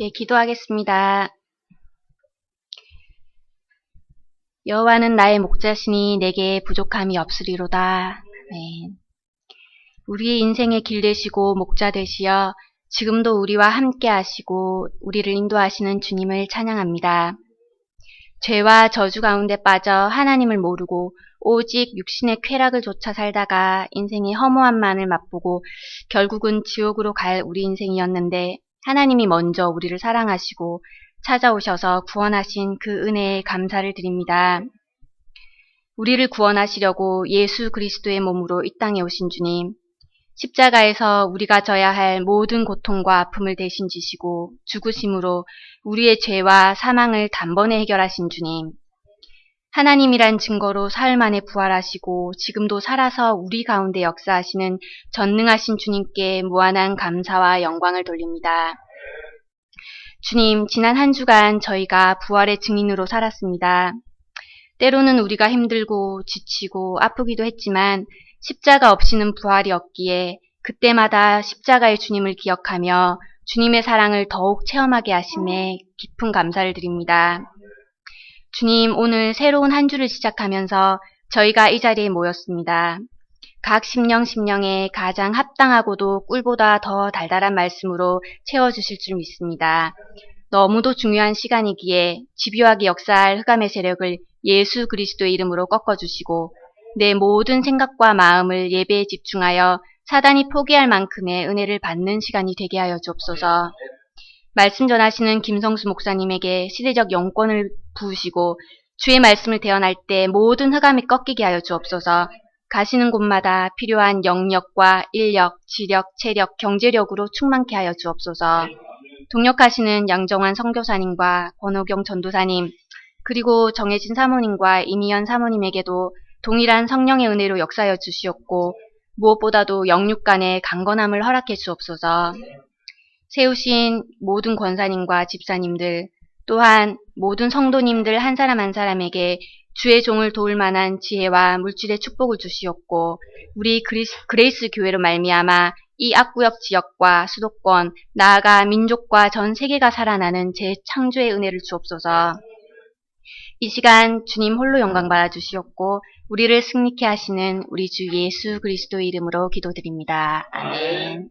예, 기도하겠습니다. 여호와는 나의 목자시니 내게 부족함이 없으리로다. 아멘. 우리의 인생의 길 되시고 목자 되시어 지금도 우리와 함께 하시고 우리를 인도하시는 주님을 찬양합니다. 죄와 저주 가운데 빠져 하나님을 모르고 오직 육신의 쾌락을 좇아 살다가 인생의 허무함만을 맛보고 결국은 지옥으로 갈 우리 인생이었는데 하나님이 먼저 우리를 사랑하시고 찾아오셔서 구원하신 그 은혜에 감사를 드립니다. 우리를 구원하시려고 예수 그리스도의 몸으로 이 땅에 오신 주님, 십자가에서 우리가 져야 할 모든 고통과 아픔을 대신 지시고 죽으심으로 우리의 죄와 사망을 단번에 해결하신 주님, 하나님이란 증거로 사흘 만에 부활하시고 지금도 살아서 우리 가운데 역사하시는 전능하신 주님께 무한한 감사와 영광을 돌립니다. 주님, 지난 한 주간 저희가 부활의 증인으로 살았습니다. 때로는 우리가 힘들고 지치고 아프기도 했지만 십자가 없이는 부활이 없기에 그때마다 십자가의 주님을 기억하며 주님의 사랑을 더욱 체험하게 하심에 깊은 감사를 드립니다. 주님, 오늘 새로운 한 주를 시작하면서 저희가 이 자리에 모였습니다. 각 심령에 가장 합당하고도 꿀보다 더 달달한 말씀으로 채워주실 줄 믿습니다. 너무도 중요한 시간이기에 집요하게 역사할 흑암의 세력을 예수 그리스도의 이름으로 꺾어주시고 내 모든 생각과 마음을 예배에 집중하여 사단이 포기할 만큼의 은혜를 받는 시간이 되게 하여 주옵소서. 말씀 전하시는 김성수 목사님에게 시대적 영권을 부으시고 주의 말씀을 대언할 때 모든 흑암이 꺾이게 하여 주옵소서. 가시는 곳마다 필요한 영력과 인력, 지력, 체력, 경제력으로 충만케 하여 주옵소서. 동역하시는 양정환 선교사님과 권호경 전도사님, 그리고 정혜진 사모님과 이미연 사모님에게도 동일한 성령의 은혜로 역사하여 주시옵고 무엇보다도 영육 간의 강건함을 허락해 주옵소서. 세우신 모든 권사님과 집사님들, 또한 모든 성도님들 한 사람 한 사람에게 주의 종을 도울 만한 지혜와 물질의 축복을 주시옵고 우리 그레이스 교회로 말미암아 이 악구역 지역과 수도권, 나아가 민족과 전 세계가 살아나는 재창조의 은혜를 주옵소서. 이 시간 주님 홀로 영광 받아 주시옵고 우리를 승리케 하시는 우리 주 예수 그리스도의 이름으로 기도드립니다. 아멘.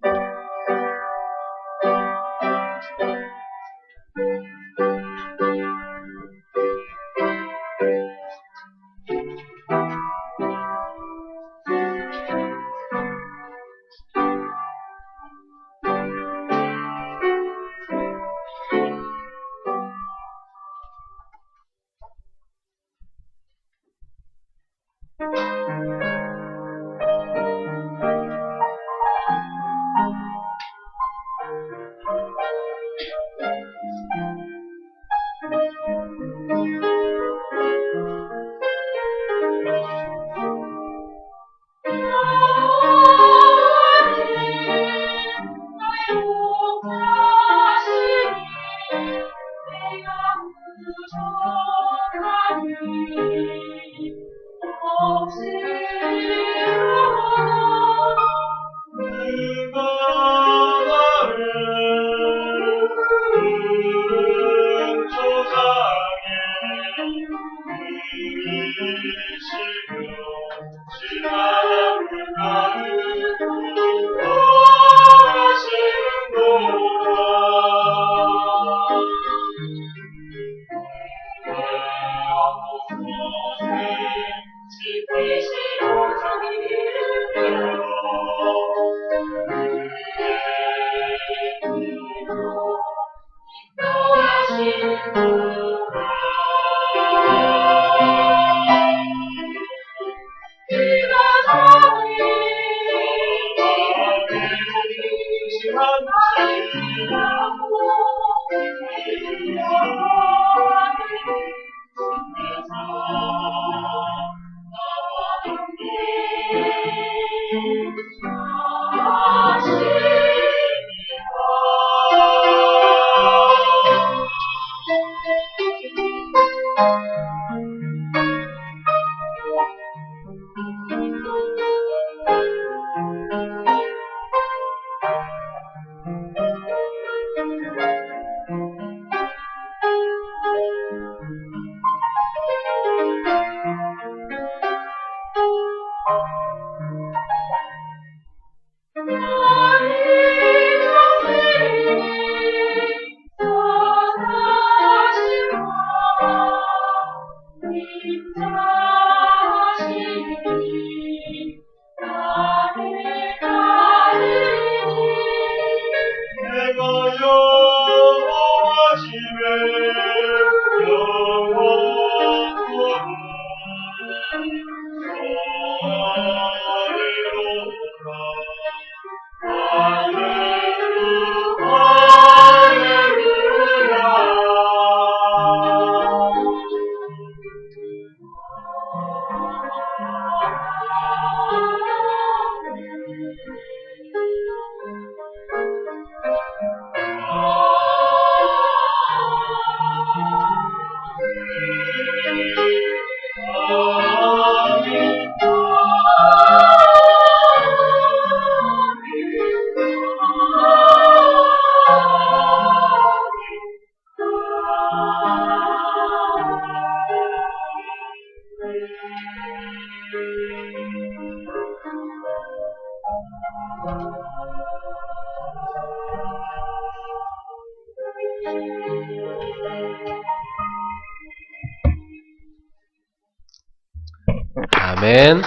아멘.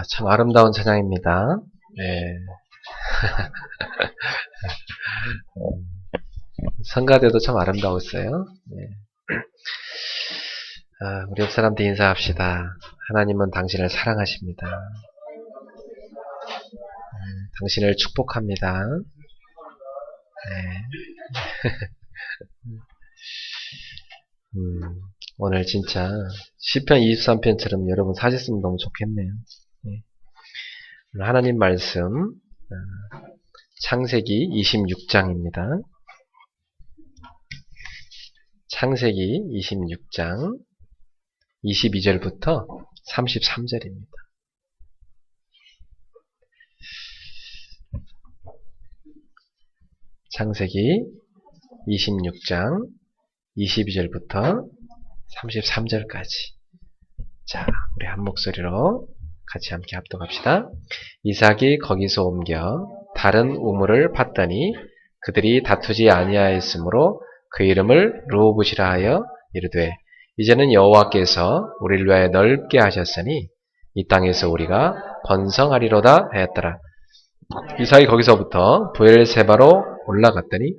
참 아름다운 찬양입니다. 네. 성가대도 참 아름다웠어요. 네. 우리 옆 사람들 인사합시다. 하나님은 당신을 사랑하십니다. 당신을 축복합니다. 네. 오늘 진짜 시편 23편처럼 여러분 사셨으면 너무 좋겠네요. 네. 오늘 하나님 말씀 창세기 26장입니다. 창세기 26장 22절부터 33절입니다. 창세기 26장 22절부터 33절까지. 자, 우리 한 목소리로 같이 함께 합독합시다. 이삭이 거기서 옮겨 다른 우물을 팠더니 그들이 다투지 아니하였으므로 그 이름을 르호봇이라 하여 이르되 이제는 여호와께서 우리를 위하여 넓게 하셨으니 이 땅에서 우리가 번성하리로다 하였더라. 이삭이 거기서부터 브엘세바로 올라갔더니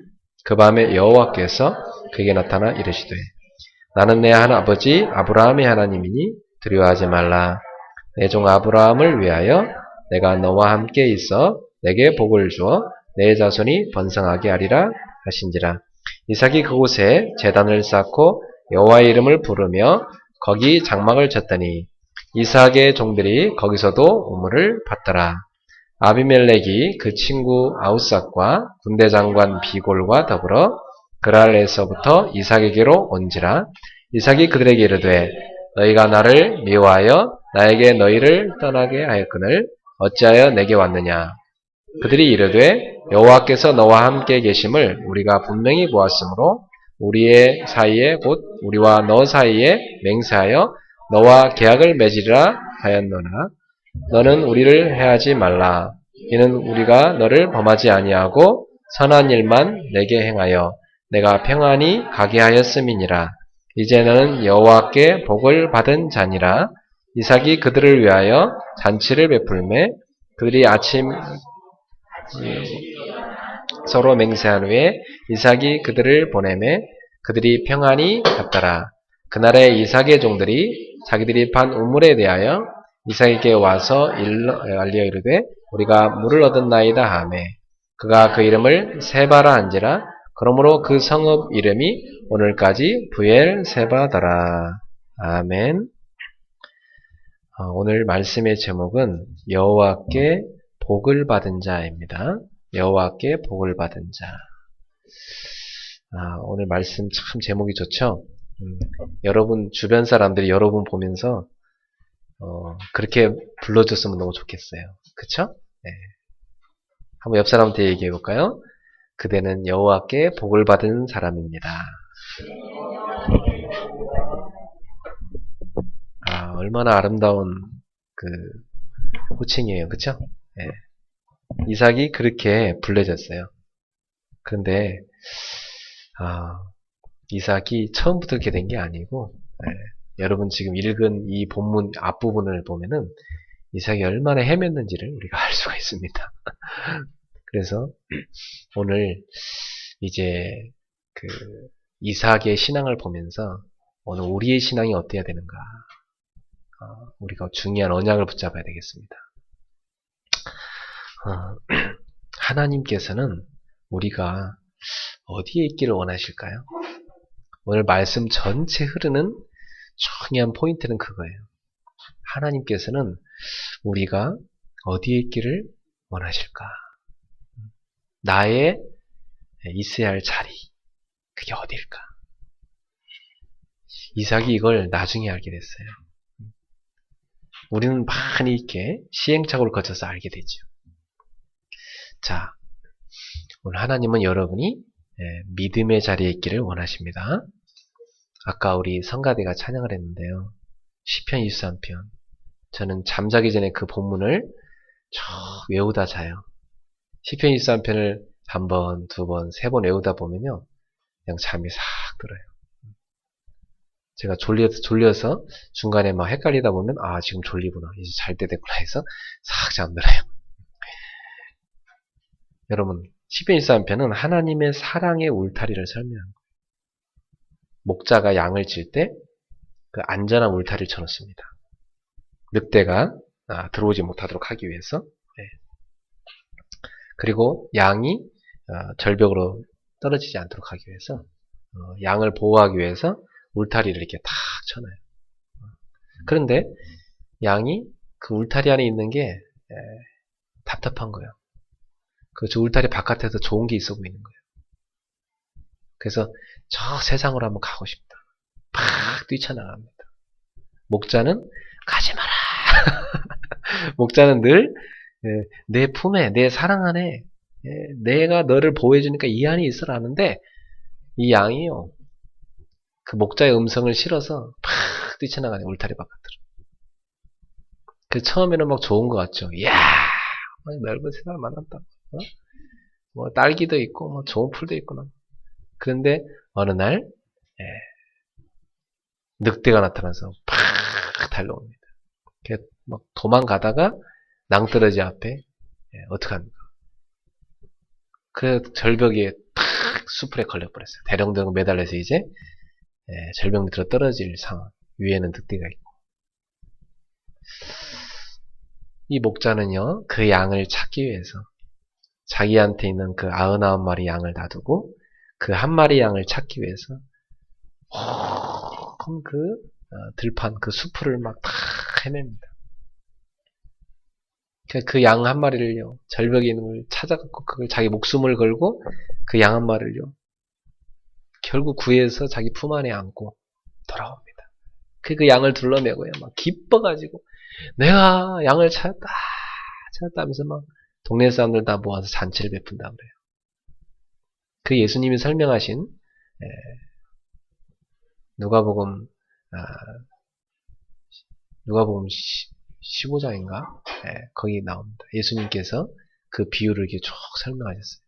그 밤에 여호와께서 그에게 나타나 이르시되 나는 내 한 아버지 아브라함의 하나님이니 두려워하지 말라. 내 종 아브라함을 위하여 내가 너와 함께 있어 내게 복을 주어 내 자손이 번성하게 하리라 하신지라. 이삭이 그곳에 제단을 쌓고 여호와의 이름을 부르며 거기 장막을 쳤더니 이삭의 종들이 거기서도 우물을 팠더라. 아비멜렉이 그 친구 아우삭과 군대 장관 비골과 더불어 그랄에서부터 이삭에게로 온지라. 이삭이 그들에게 이르되 너희가 나를 미워하여 나에게 너희를 떠나게 하였거늘 어찌하여 내게 왔느냐. 그들이 이르되 여호와께서 너와 함께 계심을 우리가 분명히 보았으므로 우리의 사이에 곧 우리와 너 사이에 맹세하여 너와 계약을 맺으리라 하였노라. 너는 우리를 해하지 말라. 이는 우리가 너를 범하지 아니하고 선한 일만 내게 행하여 내가 평안히 가게 하였음이니라. 이제 너는 여호와께 복을 받은 자니라. 이삭이 그들을 위하여 잔치를 베풀매 그들이 아침 서로 맹세한 후에 이삭이 그들을 보내매 그들이 평안히 갔더라. 그날에 이삭의 종들이 자기들이 판 우물에 대하여 이삭에게 와서 알려 이르되 우리가 물을 얻었나이다 하매 그가 그 이름을 세바라 한지라. 그러므로 그 성읍 이름이 오늘까지 브엘세바더라. 아멘. 오늘 말씀의 제목은 여호와께 복을 받은 자입니다. 여호와께 복을 받은 자. 오늘 말씀 참 제목이 좋죠? 여러분 주변 사람들이 여러분 보면서 그렇게 불러줬으면 너무 좋겠어요. 그쵸? 네. 한번 옆 사람한테 얘기해 볼까요? 그대는 여호와께 복을 받은 사람입니다. 얼마나 아름다운 그 호칭이에요. 그쵸? 네. 이삭이 그렇게 불려졌어요. 그런데 이삭이 처음부터 그렇게 된 게 아니고 여러분 지금 읽은 이 본문 앞부분을 보면은 이삭이 얼마나 헤맸는지를 우리가 알 수가 있습니다. 그래서 오늘 이제 그 이삭의 신앙을 보면서 오늘 우리의 신앙이 어때야 되는가 우리가 중요한 언약을 붙잡아야 되겠습니다. 하나님께서는 우리가 어디에 있기를 원하실까요? 오늘 말씀 전체 흐르는 중요한 포인트는 그거예요. 하나님께서는 우리가 어디에 있기를 원하실까? 나의 있어야 할 자리, 그게 어딜까? 이삭이 이걸 나중에 알게 됐어요. 우리는 많이 이렇게 시행착오를 거쳐서 알게 되죠. 자, 오늘 하나님은 여러분이 믿음의 자리에 있기를 원하십니다. 아까 우리 성가대가 찬양을 했는데요. 시편 23편. 저는 잠자기 전에 그 본문을 쭉 외우다 자요. 시편 23편을 한 번, 두 번, 세 번 외우다 보면요. 그냥 잠이 싹 들어요. 제가 졸려서 중간에 막 헷갈리다 보면 아 지금 졸리구나. 이제 잘 때 됐구나 해서 싹 잠들어요. 여러분 시편 23편은 하나님의 사랑의 울타리를 설명한 거예요. 목자가 양을 칠 때 그 안전한 울타리를 쳐놓습니다. 늑대가 들어오지 못하도록 하기 위해서. 그리고 양이 절벽으로 떨어지지 않도록 하기 위해서 양을 보호하기 위해서 울타리를 이렇게 탁 쳐놔요. 그런데 양이 그 울타리 안에 있는 게 답답한 거예요. 그 울타리 바깥에서 좋은 게 있어 보이는 거예요. 그래서 저 세상으로 한번 가고 싶다. 팍 뛰쳐나갑니다. 목자는 가지 마라. 목자는 늘 내 품에, 내 사랑 안에 내가 너를 보호해주니까 이 안에 있으라 하는데 이 양이요. 그 목자의 음성을 실어서 팍 뛰쳐나가네. 울타리 바깥으로. 그 처음에는 막 좋은 것 같죠. 이야, 넓은 세상을 만났다. 뭐 딸기도 있고 뭐 좋은 풀도 있구나. 그런데 어느 날 늑대가 나타나서 팍 달려옵니다. 막 도망가다가 낭떠러지 앞에 어떡합니까? 그 절벽에 탁 수풀에 걸려버렸어요. 대령대령 매달려서 이제 절벽 밑으로 떨어질 상황. 위에는 늑대가 있고. 이 목자는요, 그 양을 찾기 위해서 자기한테 있는 그 99마리 양을 놔두고 그 한 마리 양을 찾기 위해서 그 들판, 그 수풀을 막 탁 헤맵니다. 그 양 한 마리를요, 절벽에 있는 걸 찾아갖고 그걸 자기 목숨을 걸고 그 양 한 마리를요, 결국 구해서 자기 품 안에 안고 돌아옵니다. 그 양을 둘러매고요, 막 기뻐가지고 내가 양을 찾았다 하면서 막 동네 사람들 다 모아서 잔치를 베푼다 그래요. 그 예수님이 설명하신 누가복음 15장인가? 거기 나옵니다. 예수님께서 그 비유를 이렇게 쭉 설명하셨어요.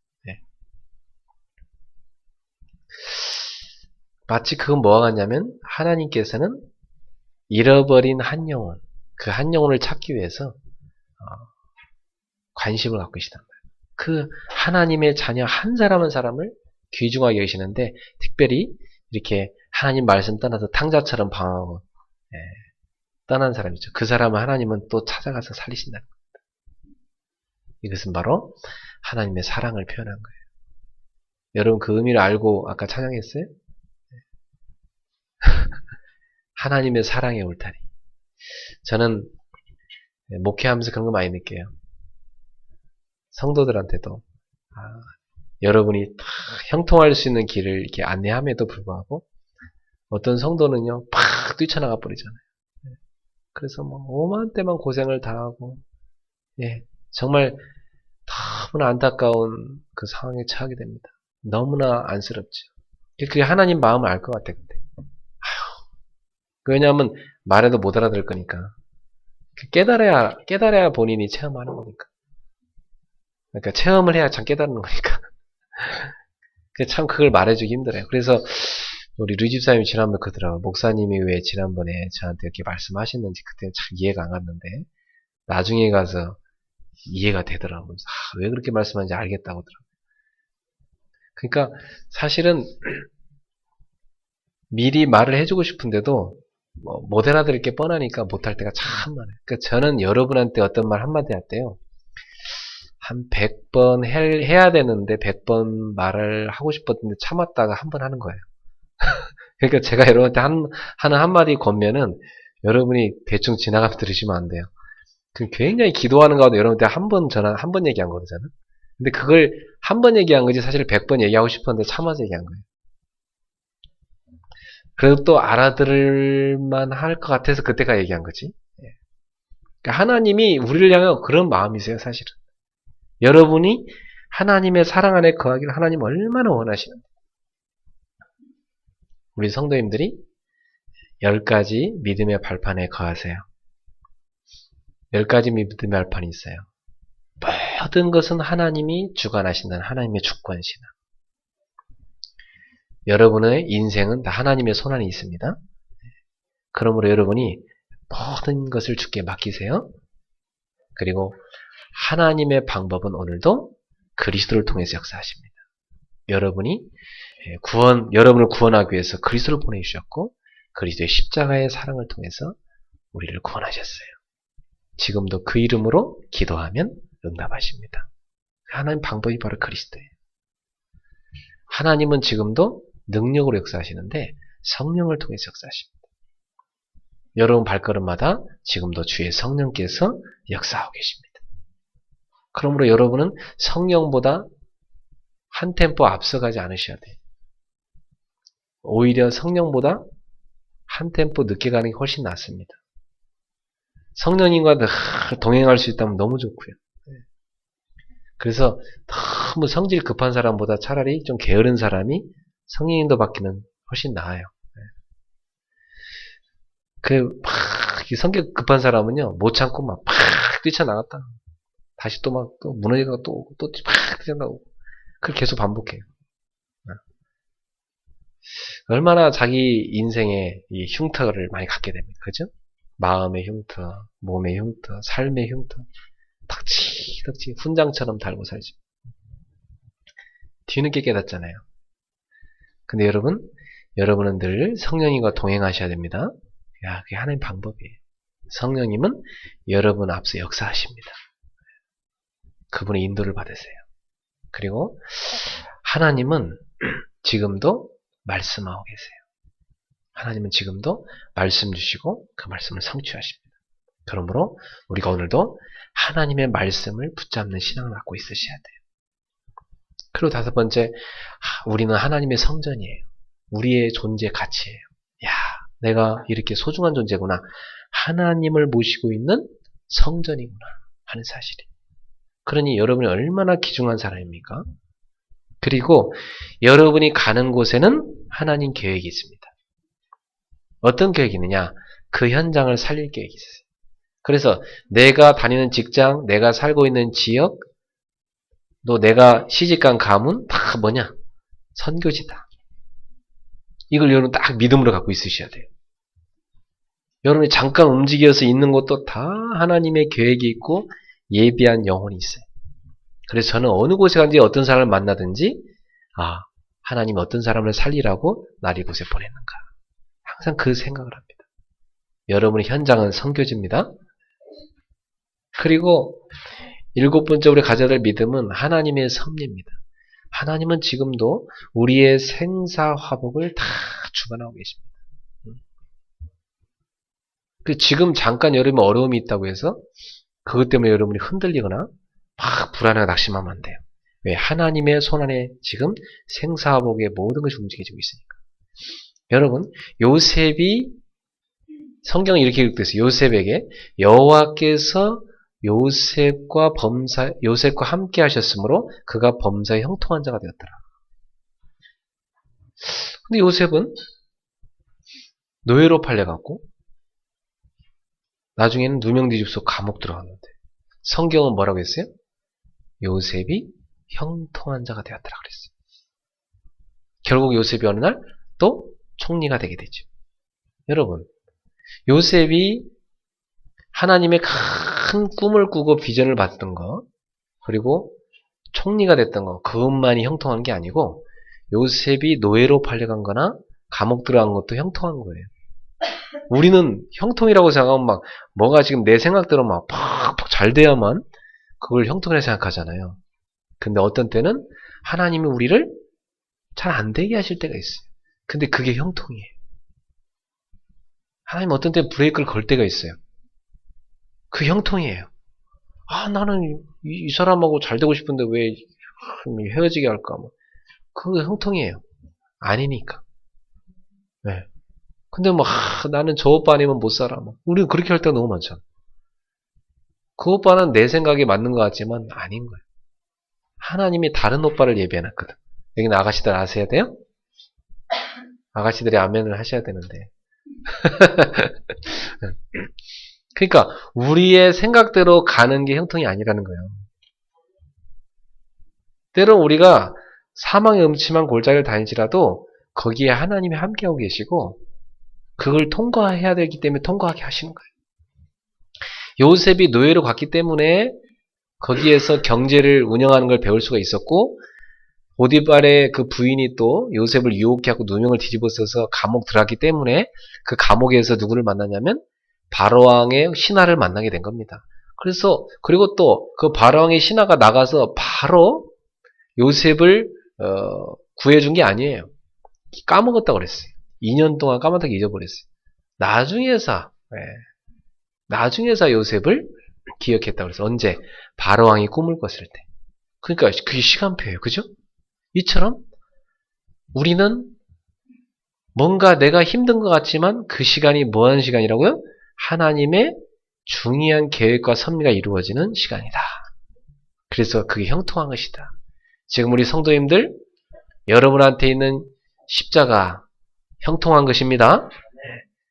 마치 그건 뭐가 같냐면 하나님께서는 잃어버린 한 영혼, 그 한 영혼을 찾기 위해서 관심을 갖고 계시단 말이에요. 그 하나님의 자녀 한 사람 한 사람을 귀중하게 계시는데 특별히 이렇게 하나님 말씀 떠나서 탕자처럼 방황하고 떠난 사람이죠. 그 사람을 하나님은 또 찾아가서 살리신다는 겁니다. 이것은 바로 하나님의 사랑을 표현한 거예요. 여러분 그 의미를 알고 아까 찬양했어요? 하나님의 사랑의 울타리. 저는 목회하면서 그런 거 많이 느껴요. 성도들한테도 여러분이 다 형통할 수 있는 길을 이렇게 안내함에도 불구하고 어떤 성도는요 팍 뛰쳐나가 버리잖아요. 그래서 뭐 오만 때만 고생을 당하고 정말 너무나 안타까운 그 상황에 처하게 됩니다. 너무나 안쓰럽죠. 그게 하나님 마음을 알 것 같아. 근데 왜냐하면 말해도 못 알아들 거니까. 깨달아야 본인이 체험하는 거니까. 그러니까 체험을 해야 참 깨닫는 거니까. 참 그걸 말해주기 힘들어요. 그래서 우리 류집사님이 지난번에 그러더라고요. 목사님이 왜 지난번에 저한테 이렇게 말씀하셨는지 그때는 참 이해가 안 갔는데 나중에 가서 이해가 되더라고요. 왜 그렇게 말씀하는지 알겠다고 하더라고요. 그러니까 사실은 미리 말을 해주고 싶은데도 못 알아들을 게 뻔하니까 못할 때가 참 많아요. 그러니까 저는 여러분한테 어떤 말 한마디 할 때요. 한 100번 해야 되는데 100번 말을 하고 싶었는데 참았다가 한 번 하는 거예요. 그러니까 제가 여러분한테 하는 한마디 권면은 여러분이 대충 지나가면서 들으시면 안 돼요. 그 굉장히 기도하는 가운데 여러분한테 한 번 얘기한 거잖아. 근데 그걸 한 번 얘기한 거지 사실 100번 얘기하고 싶었는데 참아서 얘기한 거예요. 그래도 또 알아들을만 할 것 같아서 그때가 얘기한 거지. 그러니까 하나님이 우리를 향한 그런 마음이세요, 사실은. 여러분이 하나님의 사랑 안에 거하기를 하나님 얼마나 원하시는데. 우리 성도님들이 10가지 믿음의 발판에 거하세요. 10가지 믿음의 발판이 있어요. 모든 것은 하나님이 주관하신다는 하나님의 주권신앙. 여러분의 인생은 다 하나님의 손안에 있습니다. 그러므로 여러분이 모든 것을 주께 맡기세요. 그리고 하나님의 방법은 오늘도 그리스도를 통해서 역사하십니다. 여러분을 구원하기 위해서 그리스도를 보내주셨고 그리스도의 십자가의 사랑을 통해서 우리를 구원하셨어요. 지금도 그 이름으로 기도하면 응답하십니다. 하나님 방법이 바로 그리스도예요. 하나님은 지금도 능력으로 역사하시는데 성령을 통해서 역사하십니다. 여러분 발걸음마다 지금도 주의 성령께서 역사하고 계십니다. 그러므로 여러분은 성령보다 한 템포 앞서가지 않으셔야 돼요. 오히려 성령보다 한 템포 늦게 가는 게 훨씬 낫습니다. 성령님과 동행할 수 있다면 너무 좋고요. 그래서 너무 성질 급한 사람보다 차라리 좀 게으른 사람이 성령님도 받기는 훨씬 나아요. 성격 급한 사람은요, 못 참고 막 뛰쳐나갔다. 다시 또 무너지다가 또 뛰쳐나가고. 그걸 계속 반복해요. 얼마나 자기 인생에 이 흉터를 많이 갖게 됩니까? 그죠? 마음의 흉터, 몸의 흉터, 삶의 흉터. 덕지 훈장처럼 달고 살죠. 뒤늦게 깨닫잖아요. 근데 여러분은 늘 성령님과 동행하셔야 됩니다. 그게 하나님 방법이에요. 성령님은 여러분 앞서 역사하십니다. 그분의 인도를 받으세요. 그리고 하나님은 지금도 말씀하고 계세요. 하나님은 지금도 말씀 주시고 그 말씀을 성취하십니다. 그러므로 우리가 오늘도 하나님의 말씀을 붙잡는 신앙을 갖고 있으셔야 돼요. 그리고 5번째, 우리는 하나님의 성전이에요. 우리의 존재 가치예요. 내가 이렇게 소중한 존재구나. 하나님을 모시고 있는 성전이구나 하는 사실이. 그러니 여러분이 얼마나 귀중한 사람입니까? 그리고 여러분이 가는 곳에는 하나님 계획이 있습니다. 어떤 계획이 있느냐? 그 현장을 살릴 계획이 있어요. 그래서 내가 다니는 직장, 내가 살고 있는 지역, 또 내가 시집간 가문 다 뭐냐? 선교지다. 이걸 여러분 딱 믿음으로 갖고 있으셔야 돼요. 여러분이 잠깐 움직여서 있는 것도 다 하나님의 계획이 있고 예비한 영혼이 있어요. 그래서 저는 어느 곳에 간지 어떤 사람을 만나든지 하나님이 어떤 사람을 살리라고 날 이곳에 보냈는가. 항상 그 생각을 합니다. 여러분의 현장은 선교지입니다. 그리고 7번째 우리 가져야 될 믿음은 하나님의 섭리입니다. 하나님은 지금도 우리의 생사화복을 다 주관하고 계십니다. 지금 잠깐 여러분이 어려움이 있다고 해서 그것 때문에 여러분이 흔들리거나 막 불안하고 낙심하면 안 돼요. 왜? 하나님의 손안에 지금 생사화복의 모든 것이 움직여지고 있으니까. 여러분, 요셉이 성경에 이렇게 기록되어 요셉에게 여호와께서 요셉과 함께 하셨으므로 그가 범사에 형통한 자가 되었더라. 근데 요셉은 노예로 팔려갖고 나중에는 누명뒤집소 감옥 들어갔는데 성경은 뭐라고 했어요? 요셉이 형통한 자가 되었더라 그랬어요. 결국 요셉이 어느 날 또 총리가 되게 되죠. 여러분, 요셉이 하나님의 큰 꿈을 꾸고 비전을 봤던 거, 그리고 총리가 됐던 거, 그것만이 형통한 게 아니고 요셉이 노예로 팔려간 거나 감옥 들어간 것도 형통한 거예요. 우리는 형통이라고 생각하면 뭐가 지금 내 생각대로 팍팍 잘 돼야만 그걸 형통이라고 생각하잖아요. 근데 어떤 때는 하나님이 우리를 잘 안 되게 하실 때가 있어요. 근데 그게 형통이에요. 하나님 어떤 때는 브레이크를 걸 때가 있어요. 그 형통이에요. 아, 나는 이 사람하고 잘 되고 싶은데 왜 헤어지게 할까? 뭐. 그거 형통이에요. 아니니까. 네. 근데 뭐, 나는 저 오빠 아니면 못 살아. 뭐. 우리는 그렇게 할 때가 너무 많잖아. 그 오빠는 내 생각에 맞는 것 같지만 아닌 거예요. 하나님이 다른 오빠를 예비해놨거든. 여기는 아가씨들 아셔야 돼요? 아가씨들이 아멘을 하셔야 되는데. 그러니까 우리의 생각대로 가는 게 형통이 아니라는 거예요. 때론 우리가 사망의 음침한 골짜기를 다닐지라도 거기에 하나님이 함께하고 계시고 그걸 통과해야 되기 때문에 통과하게 하시는 거예요. 요셉이 노예로 갔기 때문에 거기에서 경제를 운영하는 걸 배울 수가 있었고 보디발의 그 부인이 또 요셉을 유혹해하고 누명을 뒤집어 써서 감옥 들어갔기 때문에 그 감옥에서 누구를 만나냐면 바로왕의 신하를 만나게 된 겁니다. 그래서 그리고 또 그 바로왕의 신하가 나가서 바로 요셉을 구해준 게 아니에요. 까먹었다고 그랬어요. 2년 동안 까먹다가 잊어버렸어요. 나중에서 요셉을 기억했다고 그랬어요. 언제? 바로왕이 꿈을 꿨을 때. 그러니까 그게 시간표예요. 그죠? 이처럼 우리는 뭔가 내가 힘든 것 같지만 그 시간이 뭐하는 시간이라고요? 하나님의 중요한 계획과 섭리가 이루어지는 시간이다. 그래서 그게 형통한 것이다. 지금 우리 성도님들 여러분한테 있는 십자가 형통한 것입니다.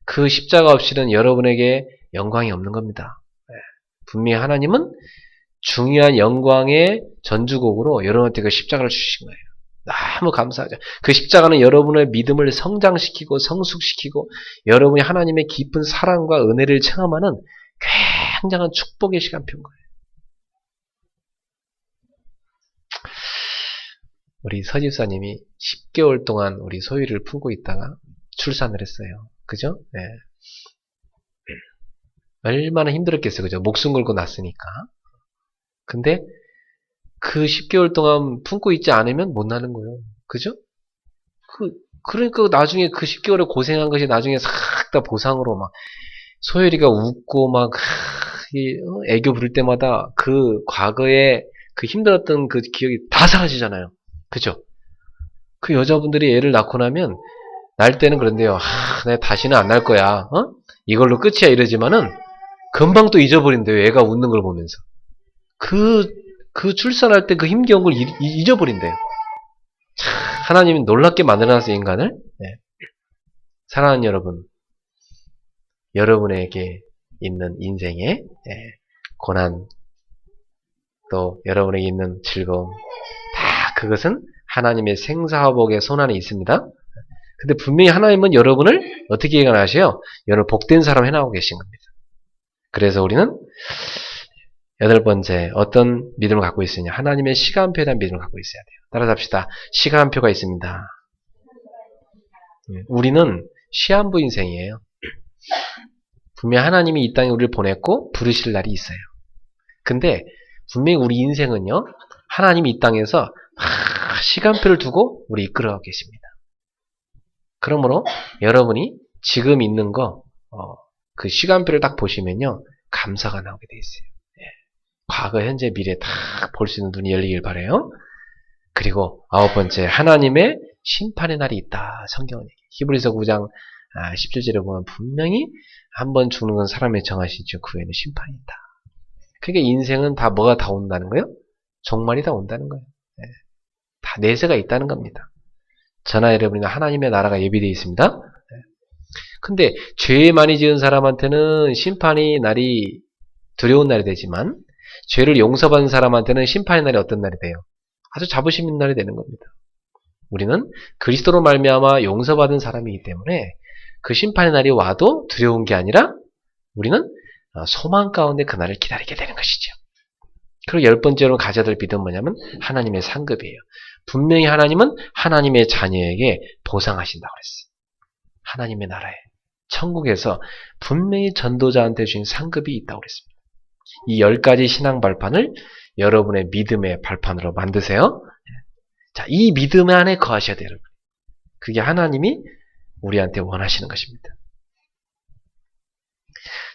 그 십자가 없이는 여러분에게 영광이 없는 겁니다. 분명히 하나님은 중요한 영광의 전주곡으로 여러분한테 그 십자가를 주신 거예요. 너무 감사하죠. 그 십자가는 여러분의 믿음을 성장시키고 성숙시키고 여러분이 하나님의 깊은 사랑과 은혜를 체험하는 굉장한 축복의 시간표인 거예요. 우리 서집사님이 10개월 동안 우리 소희를 품고 있다가 출산을 했어요. 그죠? 네. 얼마나 힘들었겠어요. 그죠? 목숨 걸고 낳았으니까. 근데 그 10개월 동안 품고 있지 않으면 못 나는 거예요. 그죠? 그러니까 나중에 그 10개월에 고생한 것이 나중에 싹 다 보상으로 막 소율이가 웃고 막 애교 부를 때마다 그 과거에 그 힘들었던 그 기억이 다 사라지잖아요. 그죠? 그 여자분들이 애를 낳고 나면 날 때는 그런데요. 내가 다시는 안 날 거야. 이걸로 끝이야 이러지만은 금방 또 잊어버린대요. 애가 웃는 걸 보면서. 그 출산할 때 그 힘겨운 걸 잊어버린대요. 하나님이 놀랍게 만들어놨어요, 인간을. 네. 사랑하는 여러분, 여러분에게 있는 인생의 고난, 또 여러분에게 있는 즐거움, 다 그것은 하나님의 생사화복의 손안에 있습니다. 근데 분명히 하나님은 여러분을 어떻게 예견하셔요? 여러분 복된 사람 해나가고 계신 겁니다. 그래서 우리는 8번째, 어떤 믿음을 갖고 있으냐? 하나님의 시간표에 대한 믿음을 갖고 있어야 돼요. 따라잡시다. 시간표가 있습니다. 우리는 시한부 인생이에요. 분명히 하나님이 이 땅에 우리를 보냈고 부르실 날이 있어요. 근데 분명히 우리 인생은요, 하나님이 이 땅에서 시간표를 두고 우리 이끌어가고 계십니다. 그러므로 여러분이 지금 있는 그 시간표를 딱 보시면요, 감사가 나오게 돼 있어요. 과거, 현재, 미래 다 볼 수 있는 눈이 열리길 바라요. 그리고 9번째, 하나님의 심판의 날이 있다. 성경은 히브리서 9장 17절에 보면 분명히 한번 죽는 건 사람의 정하시죠. 그 후에는 심판이 있다. 그러니까 인생은 다 뭐가 다 온다는 거예요? 종말이 다 온다는 거예요. 다 내세가 있다는 겁니다. 저나 여러분이나 하나님의 나라가 예비되어 있습니다. 근데 죄 많이 지은 사람한테는 심판의 날이 두려운 날이 되지만 죄를 용서받은 사람한테는 심판의 날이 어떤 날이 돼요? 아주 자부심 있는 날이 되는 겁니다. 우리는 그리스도로 말미암아 용서받은 사람이기 때문에 그 심판의 날이 와도 두려운 게 아니라 우리는 소망 가운데 그 날을 기다리게 되는 것이죠. 그리고 10번째로 가져야 될 믿음은 뭐냐면 하나님의 상급이에요. 분명히 하나님은 하나님의 자녀에게 보상하신다고 그랬어요. 하나님의 나라에 천국에서 분명히 전도자한테 주신 상급이 있다고 그랬습니다. 이 10가지 신앙 발판을 여러분의 믿음의 발판으로 만드세요. 자, 이 믿음 안에 거하셔야 돼요, 여러분. 그게 하나님이 우리한테 원하시는 것입니다.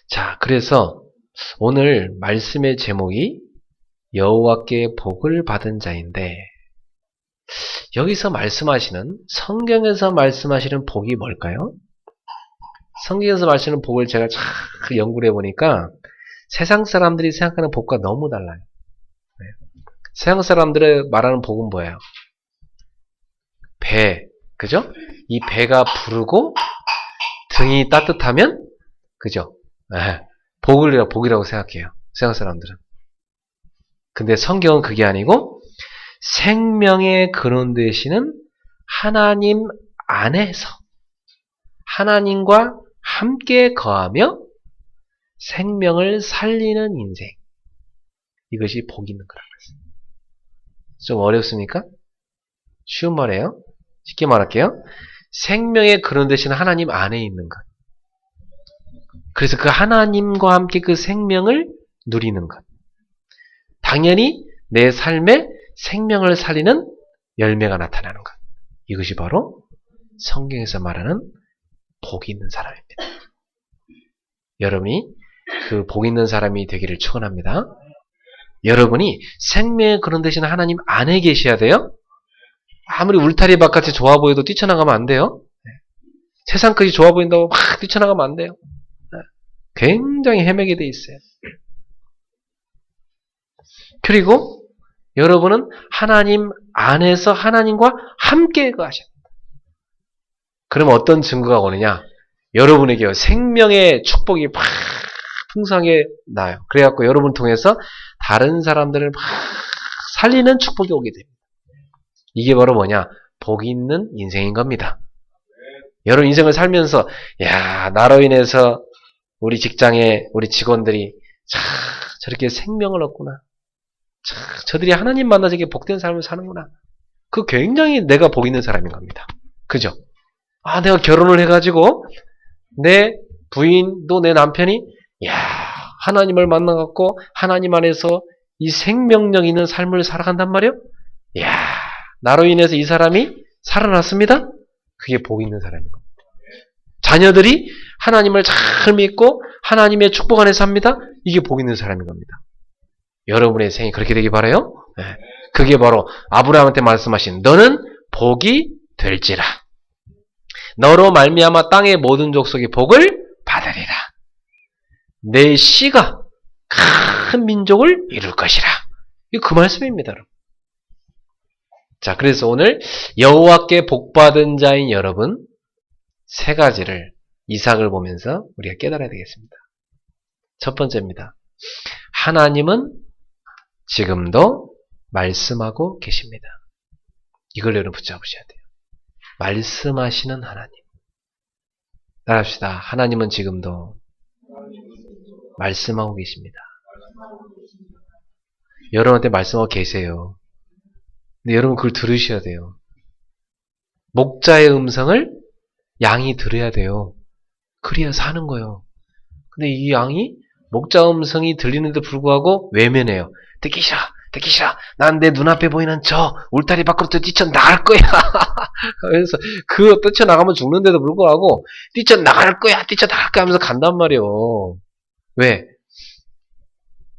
자, 그래서 오늘 말씀의 제목이 여호와께 복을 받은 자인데 여기서 말씀하시는 성경에서 말씀하시는 복이 뭘까요? 성경에서 말씀하시는 복을 제가 잘 연구를 해보니까 세상 사람들이 생각하는 복과 너무 달라요. 네. 세상 사람들의 말하는 복은 뭐예요? 배, 그죠? 이 배가 부르고 등이 따뜻하면 그죠? 네. 복이라고 생각해요. 세상 사람들은. 근데 성경은 그게 아니고 생명의 근원 되시는 하나님 안에서 하나님과 함께 거하며 생명을 살리는 인생. 이것이 복이 있는 거라고 했어요. 좀 어렵습니까? 쉬운 말이에요. 쉽게 말할게요. 생명의 근원 되시는 하나님 안에 있는 것. 그래서 그 하나님과 함께 그 생명을 누리는 것. 당연히 내 삶에 생명을 살리는 열매가 나타나는 것. 이것이 바로 성경에서 말하는 복이 있는 사람입니다. 여러분이 그 복 있는 사람이 되기를 축원합니다. 여러분이 생명의 근원 되시는 하나님 안에 계셔야 돼요. 아무리 울타리 바깥이 좋아 보여도 뛰쳐나가면 안 돼요. 세상 끝이 좋아 보인다고 막 뛰쳐나가면 안 돼요. 굉장히 헤매게 돼 있어요. 그리고 여러분은 하나님 안에서 하나님과 함께 거하셔야 됩니다. 그럼 어떤 증거가 오느냐? 여러분에게 생명의 축복이 막 풍성하게 나요. 그래갖고 여러분 통해서 다른 사람들을 막 살리는 축복이 오게 됩니다. 이게 바로 뭐냐? 복이 있는 인생인 겁니다. 여러분 인생을 살면서 야 나로 인해서 우리 직장에 우리 직원들이 저렇게 생명을 얻구나. 저들이 하나님 만나서 이렇게 복된 삶을 사는구나. 그 굉장히 내가 복 있는 사람인 겁니다. 그죠? 아 내가 결혼을 해가지고 내 부인도 내 남편이 야 하나님을 만나갖고 하나님 안에서 이 생명력 있는 삶을 살아간단 말이에요. 야 나로 인해서 이 사람이 살아났습니다. 그게 복 있는 사람인 겁니다. 자녀들이 하나님을 잘 믿고 하나님의 축복 안에 삽니다. 이게 복 있는 사람인 겁니다. 여러분의 생이 그렇게 되기 바라요. 네. 그게 바로 아브라함한테 말씀하신 너는 복이 될지라. 너로 말미암아 땅의 모든 족속이 복을 받으리라. 내 씨가 큰 민족을 이룰 것이라. 이거 그 말씀입니다. 여러분. 자, 그래서 오늘 여호와께 복받은 자인 여러분 세 가지를 이삭을 보면서 우리가 깨달아야 되겠습니다. 첫 번째입니다. 하나님은 지금도 말씀하고 계십니다. 이걸 여러분 붙잡으셔야 돼요. 말씀하시는 하나님. 따라합시다. 하나님은 지금도 말씀하고 계십니다. 여러분한테 말씀하고 계세요. 근데 여러분 그걸 들으셔야 돼요. 목자의 음성을 양이 들어야 돼요. 그래야 사는 거예요. 근데 이 양이 목자 음성이 들리는데 불구하고 외면해요. 듣기 싫어. 듣기 싫어. 난 내 눈앞에 보이는 저 울타리 밖으로 뛰쳐나갈 거야. 그래서 그 뛰쳐나가면 죽는데도 불구하고 뛰쳐나갈 거야. 뛰쳐나갈 거야 하면서 간단 말이에요. 왜?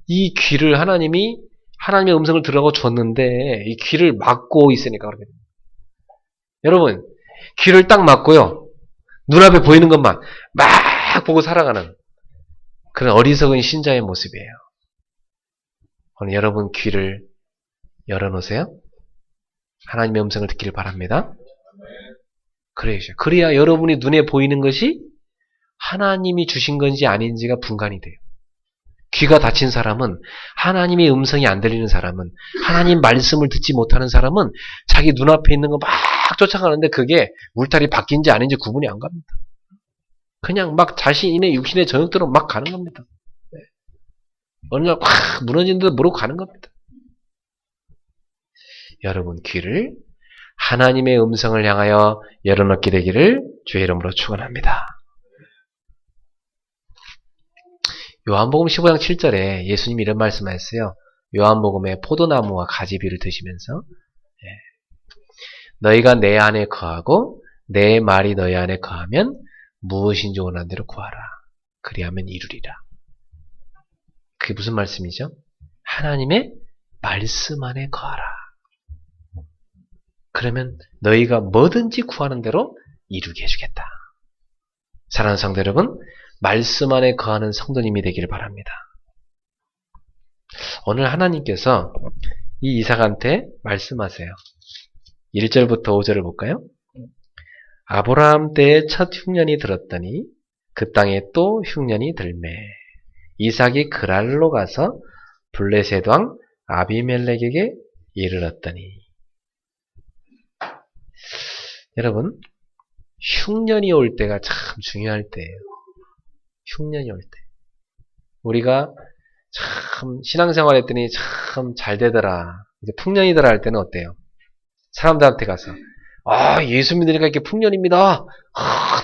이 귀를 하나님이 하나님의 음성을 들으라고 줬는데 이 귀를 막고 있으니까 그렇게 됩니다. 여러분 귀를 딱 막고요. 눈앞에 보이는 것만 막 보고 살아가는 그런 어리석은 신자의 모습이에요. 오늘 여러분 귀를 열어놓으세요. 하나님의 음성을 듣기를 바랍니다. 그래야 여러분이 눈에 보이는 것이 하나님이 주신 건지 아닌지가 분간이 돼요. 귀가 닫힌 사람은 하나님의 음성이 안 들리는 사람은 하나님 말씀을 듣지 못하는 사람은 자기 눈앞에 있는 거 막 쫓아가는데 그게 울타리 바뀐지 아닌지 구분이 안 갑니다. 그냥 막 자신의 육신의 저녁대로 막 가는 겁니다. 네. 어느 날 확 무너지는데도 모르고 가는 겁니다. 여러분 귀를 하나님의 음성을 향하여 열어놓게 되기를 주의 이름으로 축원합니다. 요한복음 15장 7절에 예수님이 이런 말씀하셨어요. 요한복음의 포도나무와 가지비를 드시면서 너희가 내 안에 거하고 내 말이 너희 안에 거하면 무엇인지 원하는 대로 구하라. 그리하면 이루리라. 그게 무슨 말씀이죠? 하나님의 말씀 안에 거하라. 그러면 너희가 뭐든지 구하는 대로 이루게 해주겠다. 사랑하는 성도 여러분, 말씀 안에 거하는 성도님이 되기를 바랍니다. 오늘 하나님께서 이 이삭한테 말씀하세요. 1절부터 5절을 볼까요? 아브라함 때에 첫 흉년이 들었더니 그 땅에 또 흉년이 들매 이삭이 그랄로 가서 블레셋 왕 아비멜렉에게 이르렀더니. 여러분, 흉년이 올 때가 참 중요할 때예요. 흉년이 올 때. 우리가 참 신앙생활 했더니 참 잘 되더라, 이제 풍년이더라 할 때는 어때요? 사람들한테 가서 예수 믿으니까 이렇게 풍년입니다.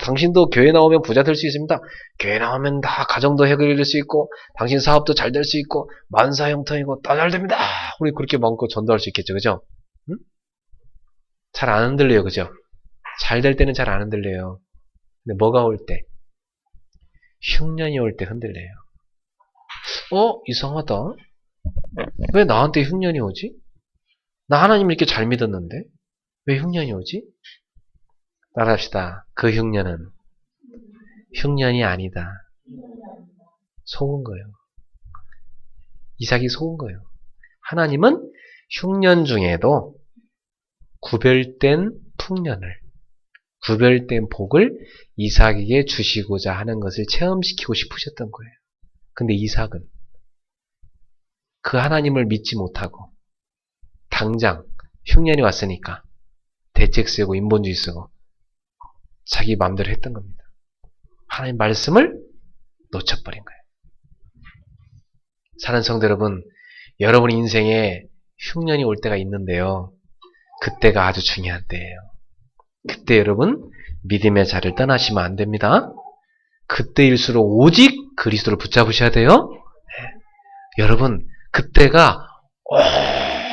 당신도 교회 나오면 부자 될 수 있습니다. 교회 나오면 다 가정도 해결될 수 있고 당신 사업도 잘 될 수 있고 만사형통이고 다 잘 됩니다. 우리 그렇게 마음껏 전도할 수 있겠죠. 그죠? 응? 잘 안 흔들려요. 그죠? 잘 될 때는 잘 안 흔들려요. 근데 뭐가 올 때? 흉년이 올 때 흔들려요. 이상하다. 왜 나한테 흉년이 오지? 나 하나님 이렇게 잘 믿었는데 왜 흉년이 오지? 따라합시다. 그 흉년은 흉년이 아니다. 속은 거예요. 이삭이 속은 거예요. 하나님은 흉년 중에도 구별된 풍년을, 구별된 복을 이삭에게 주시고자 하는 것을 체험시키고 싶으셨던 거예요. 근데 이삭은 그 하나님을 믿지 못하고 당장 흉년이 왔으니까 대책 쓰고 인본주의 쓰고 자기 마음대로 했던 겁니다. 하나님 말씀을 놓쳐버린 거예요. 사랑하는 성도 여러분, 여러분 인생에 흉년이 올 때가 있는데요. 그때가 아주 중요한 때예요. 그때 여러분 믿음의 자리를 떠나시면 안 됩니다. 그때일수록 오직 그리스도를 붙잡으셔야 돼요. 네. 여러분 그때가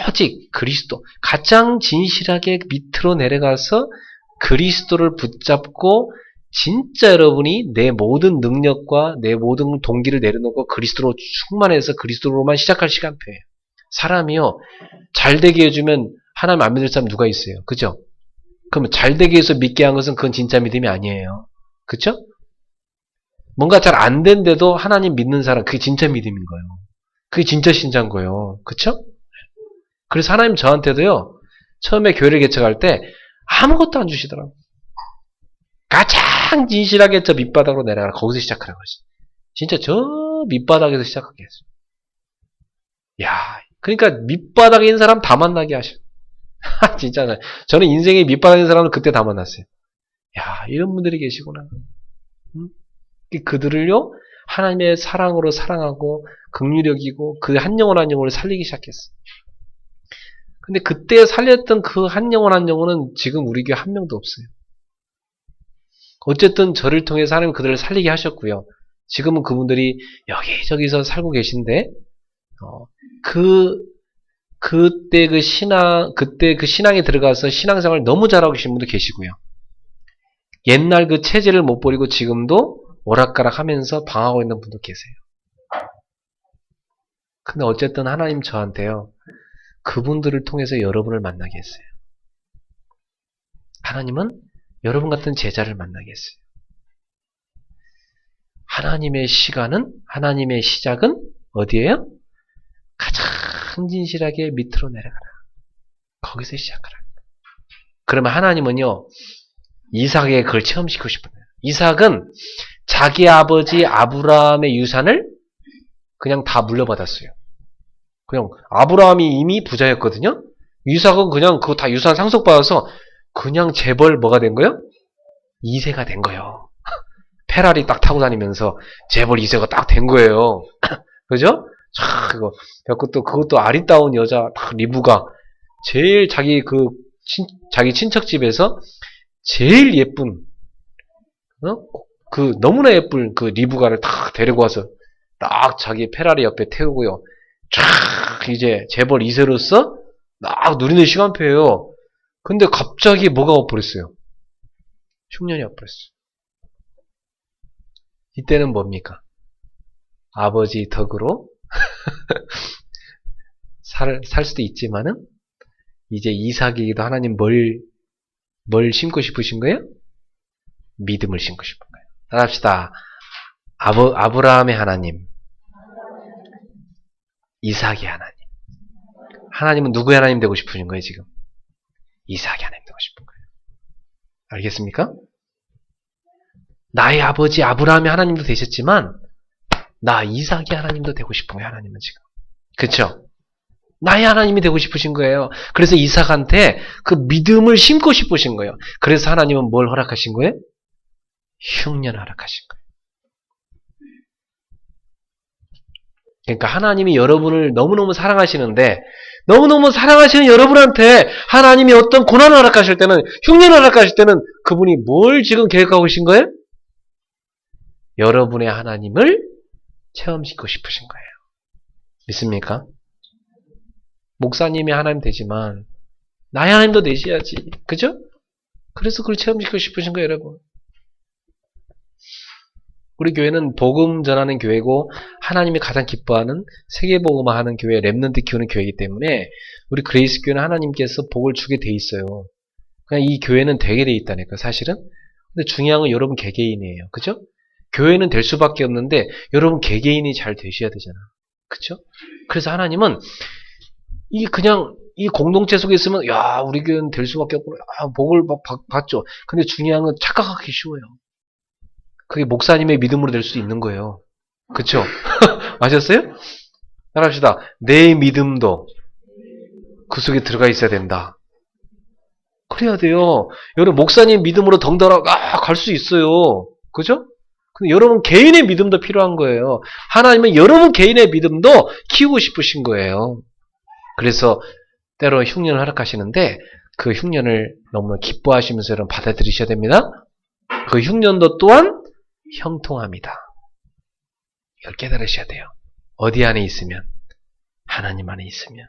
오직 그리스도, 가장 진실하게 밑으로 내려가서 그리스도를 붙잡고 진짜 여러분이 내 모든 능력과 내 모든 동기를 내려놓고 그리스도로 충만해서 그리스도로만 시작할 시간표예요. 사람이요, 잘 되게 해주면 하나님 안 믿을 사람 누가 있어요? 그죠? 그러면 잘 되게 해서 믿게 한 것은 그건 진짜 믿음이 아니에요. 그쵸? 뭔가 잘 안 된데도 하나님 믿는 사람, 그게 진짜 믿음인 거예요. 그게 진짜 신자인 거예요. 그쵸? 그래서 하나님 저한테도요, 처음에 교회를 개척할 때 아무것도 안 주시더라고요. 가장 진실하게 저 밑바닥으로 내려가라. 거기서 시작하라고 하시. 진짜 저 밑바닥에서 시작하게 했어요. 야, 그러니까 밑바닥에 있는 사람 다 만나게 하셔. 진짜 저는 인생의 밑바닥에 있는 사람은 그때 다 만났어요. 야, 이런 분들이 계시구나. 응? 그들을요, 하나님의 사랑으로 사랑하고 긍휼히 여기고 그 한 영혼 한 영혼을 살리기 시작했어요. 근데 그때 살렸던 그 한 영혼 한 영혼은 지금 우리 교회 한 명도 없어요. 어쨌든 저를 통해서 하나님 그들을 살리게 하셨고요. 지금은 그분들이 여기저기서 살고 계신데, 그때 그 신앙에 들어가서 신앙생활을 너무 잘하고 계신 분도 계시고요. 옛날 그 체질을 못 버리고 지금도 오락가락 하면서 방황하고 있는 분도 계세요. 근데 어쨌든 하나님 저한테요, 그분들을 통해서 여러분을 만나게 했어요. 하나님은 여러분 같은 제자를 만나게 했어요. 하나님의 시간은, 하나님의 시작은 어디예요? 가장 진실하게 밑으로 내려가라. 거기서 시작하라. 그러면 하나님은요, 이삭에게 그걸 체험시키고 싶어요. 이삭은 자기 아버지 아브라함의 유산을 그냥 다 물려받았어요. 그냥 아브라함이 이미 부자였거든요. 이삭은 그냥 그거 다 유산 상속받아서 그냥 재벌 뭐가 된 거예요? 2세가 된 거예요. 페라리 딱 타고 다니면서 재벌 2세가 딱 된 거예요. 그죠? 그것도 아리따운 여자, 리브가 제일 자기 친척 집에서 제일 예쁜, 그 너무나 예쁜 그 리브가를 딱 데리고 와서 딱 자기 페라리 옆에 태우고요. 쫙 이제 재벌 2세로서 딱 누리는 시간표예요. 근데 갑자기 뭐가 와버렸어요? 흉년이 와버렸어요. 이때는 뭡니까? 아버지 덕으로 살 수도 있지만은 이제 이삭에게도 하나님 뭘 심고 싶으신 거예요? 믿음을 심고 싶은 거예요. 따라합시다. 아브라함의 하나님, 이삭의 하나님. 하나님은 누구의 하나님 되고 싶으신 거예요, 지금? 이삭의 하나님 되고 싶은 거예요. 알겠습니까? 나의 아버지 아브라함의 하나님도 되셨지만 나 이삭의 하나님도 되고 싶은 거예요, 하나님은 지금. 그쵸? 나의 하나님이 되고 싶으신 거예요. 그래서 이삭한테 그 믿음을 심고 싶으신 거예요. 그래서 하나님은 뭘 허락하신 거예요? 흉년을 허락하신 거예요. 그러니까 하나님이 여러분을 너무너무 사랑하시는데 너무너무 사랑하시는 여러분한테 하나님이 어떤 고난을 허락하실 때는 흉년을 허락하실 때는 그분이 뭘 지금 계획하고 계신 거예요? 여러분의 하나님을 체험시키고 싶으신 거예요. 믿습니까? 목사님이 하나님 되지만 나의 하나님도 되셔야지. 그죠? 그래서 그걸 체험시키고 싶으신 거예요, 여러분. 우리 교회는 복음 전하는 교회고 하나님이 가장 기뻐하는 세계복음화하는 교회, 렘넌트 키우는 교회이기 때문에 우리 그레이스 교회는 하나님께서 복을 주게 돼 있어요. 그냥 이 교회는 되게 돼 있다니까 사실은. 근데 중요한 건 여러분 개개인이에요. 그죠? 교회는 될 수밖에 없는데 여러분 개개인이 잘 되셔야 되잖아. 그죠? 그래서 하나님은 그냥 이 공동체 속에 있으면 야 우리 교회는 될 수밖에 없구나. 복을 받죠. 근데 중요한 건 착각하기 쉬워요. 그게 목사님의 믿음으로 될 수 있는 거예요. 그쵸? 아셨어요? 따라합시다. 내 믿음도 그 속에 들어가 있어야 된다. 그래야 돼요. 여러분 목사님 믿음으로 덩달아 갈 수 있어요. 그죠? 근데 여러분 개인의 믿음도 필요한 거예요. 하나님은 여러분 개인의 믿음도 키우고 싶으신 거예요. 그래서 때로 흉년을 허락하시는데 그 흉년을 너무 기뻐하시면서 여러분 받아들이셔야 됩니다. 그 흉년도 또한 형통합니다. 이걸 깨달으셔야 돼요. 어디 안에 있으면? 하나님 안에 있으면.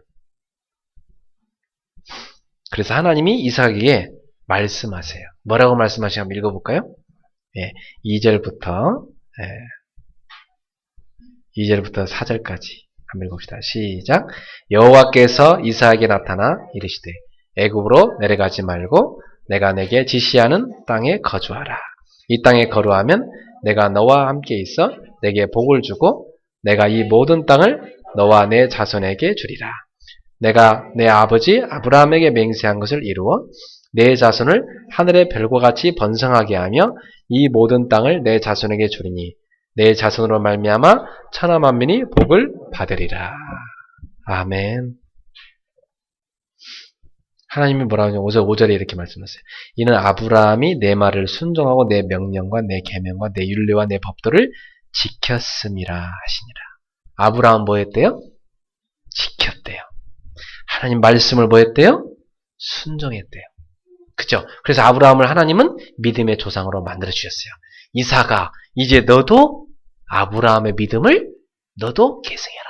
그래서 하나님이 이삭에게 말씀하세요. 뭐라고 말씀하시나 한번 읽어볼까요? 2절부터 4절까지 한번 읽어봅시다. 시작. 여호와께서 이삭에게 나타나 이르시되 애굽으로 내려가지 말고 내가 내게 지시하는 땅에 거주하라. 이 땅에 거주하면 내가 너와 함께 있어 내게 복을 주고 내가 이 모든 땅을 너와 내 자손에게 주리라. 내가 내 아버지 아브라함에게 맹세한 것을 이루어 내 자손을 하늘의 별과 같이 번성하게 하며 이 모든 땅을 내 자손에게 주리니 내 자손으로 말미암아 천하 만민이 복을 받으리라. 아멘. 하나님이 뭐라고 하냐면 5절에 이렇게 말씀하세요. 이는 아브라함이 내 말을 순종하고 내 명령과 내 계명과 내 율례와 내 법도를 지켰음이라 하시니라. 아브라함 뭐 했대요? 지켰대요. 하나님 말씀을 뭐 했대요? 순종했대요. 그죠? 그래서 아브라함을 하나님은 믿음의 조상으로 만들어 주셨어요. 이삭아, 이제 너도 아브라함의 믿음을 너도 계승해라.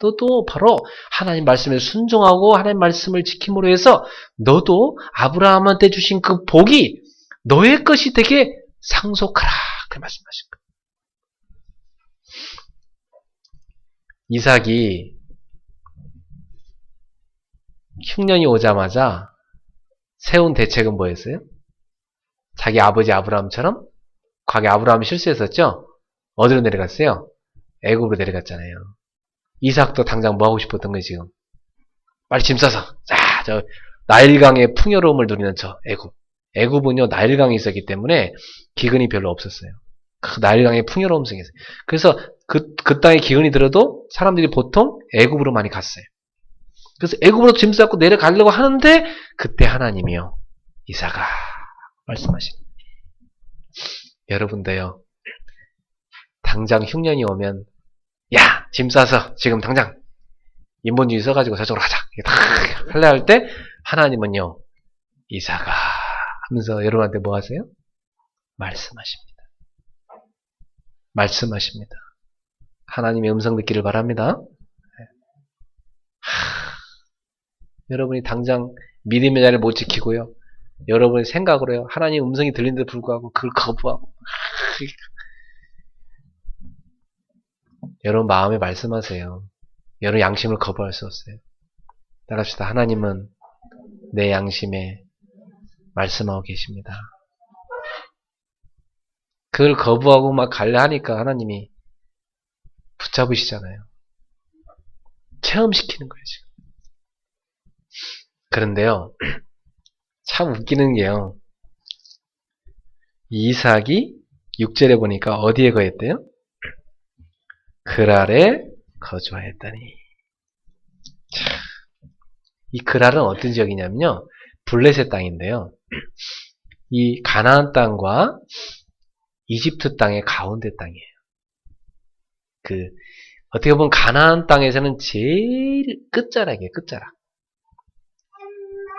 너도 바로 하나님 말씀에 순종하고 하나님 말씀을 지킴으로 해서 너도 아브라함한테 주신 그 복이 너의 것이 되게 상속하라. 그 말씀하신 거예요. 이삭이 흉년이 오자마자 세운 대책은 뭐였어요? 자기 아버지 아브라함처럼 과거에 아브라함이 실수했었죠? 어디로 내려갔어요? 애굽으로 내려갔잖아요. 이삭도 당장 뭐 하고 싶었던 거예요, 지금? 빨리 짐 싸서. 자, 저 나일강의 풍요로움을 누리는 저 애굽. 애굽은요, 나일강이 있었기 때문에 기근이 별로 없었어요. 그 나일강의 풍요로움 속에서. 그래서 그 땅에 기근이 들어도 사람들이 보통 애굽으로 많이 갔어요. 그래서 애굽으로 짐 싸고 내려가려고 하는데 그때 하나님이요, 이삭아 말씀하시는. 여러분도요, 당장 흉년이 오면 야, 짐 싸서 지금 당장 인본주의 써가지고 저쪽으로 가자. 탁 할래 할 때 하나님은요, 이삭아 하면서 여러분한테 뭐 하세요? 말씀하십니다. 말씀하십니다. 하나님의 음성 듣기를 바랍니다. 여러분이 당장 믿음의 자리를 못 지키고요. 여러분의 생각으로요. 하나님 음성이 들리는데도 불구하고 그걸 거부하고 여러분 마음에 말씀하세요. 여러분 양심을 거부할 수 없어요. 따라합시다. 하나님은 내 양심에 말씀하고 계십니다. 그걸 거부하고 막 갈래 하니까 하나님이 붙잡으시잖아요. 체험시키는 거예요, 지금. 그런데요, 참 웃기는 게요, 이삭이 6절에 보니까 어디에 거했대요? 그랄에 거주하였다니. 참, 이 그랄은 어떤 지역이냐면요, 블레셋 땅인데요, 이 가나안 땅과 이집트 땅의 가운데 땅이에요. 어떻게 보면 가나안 땅에서는 제일 끝자락이에요, 끝자락.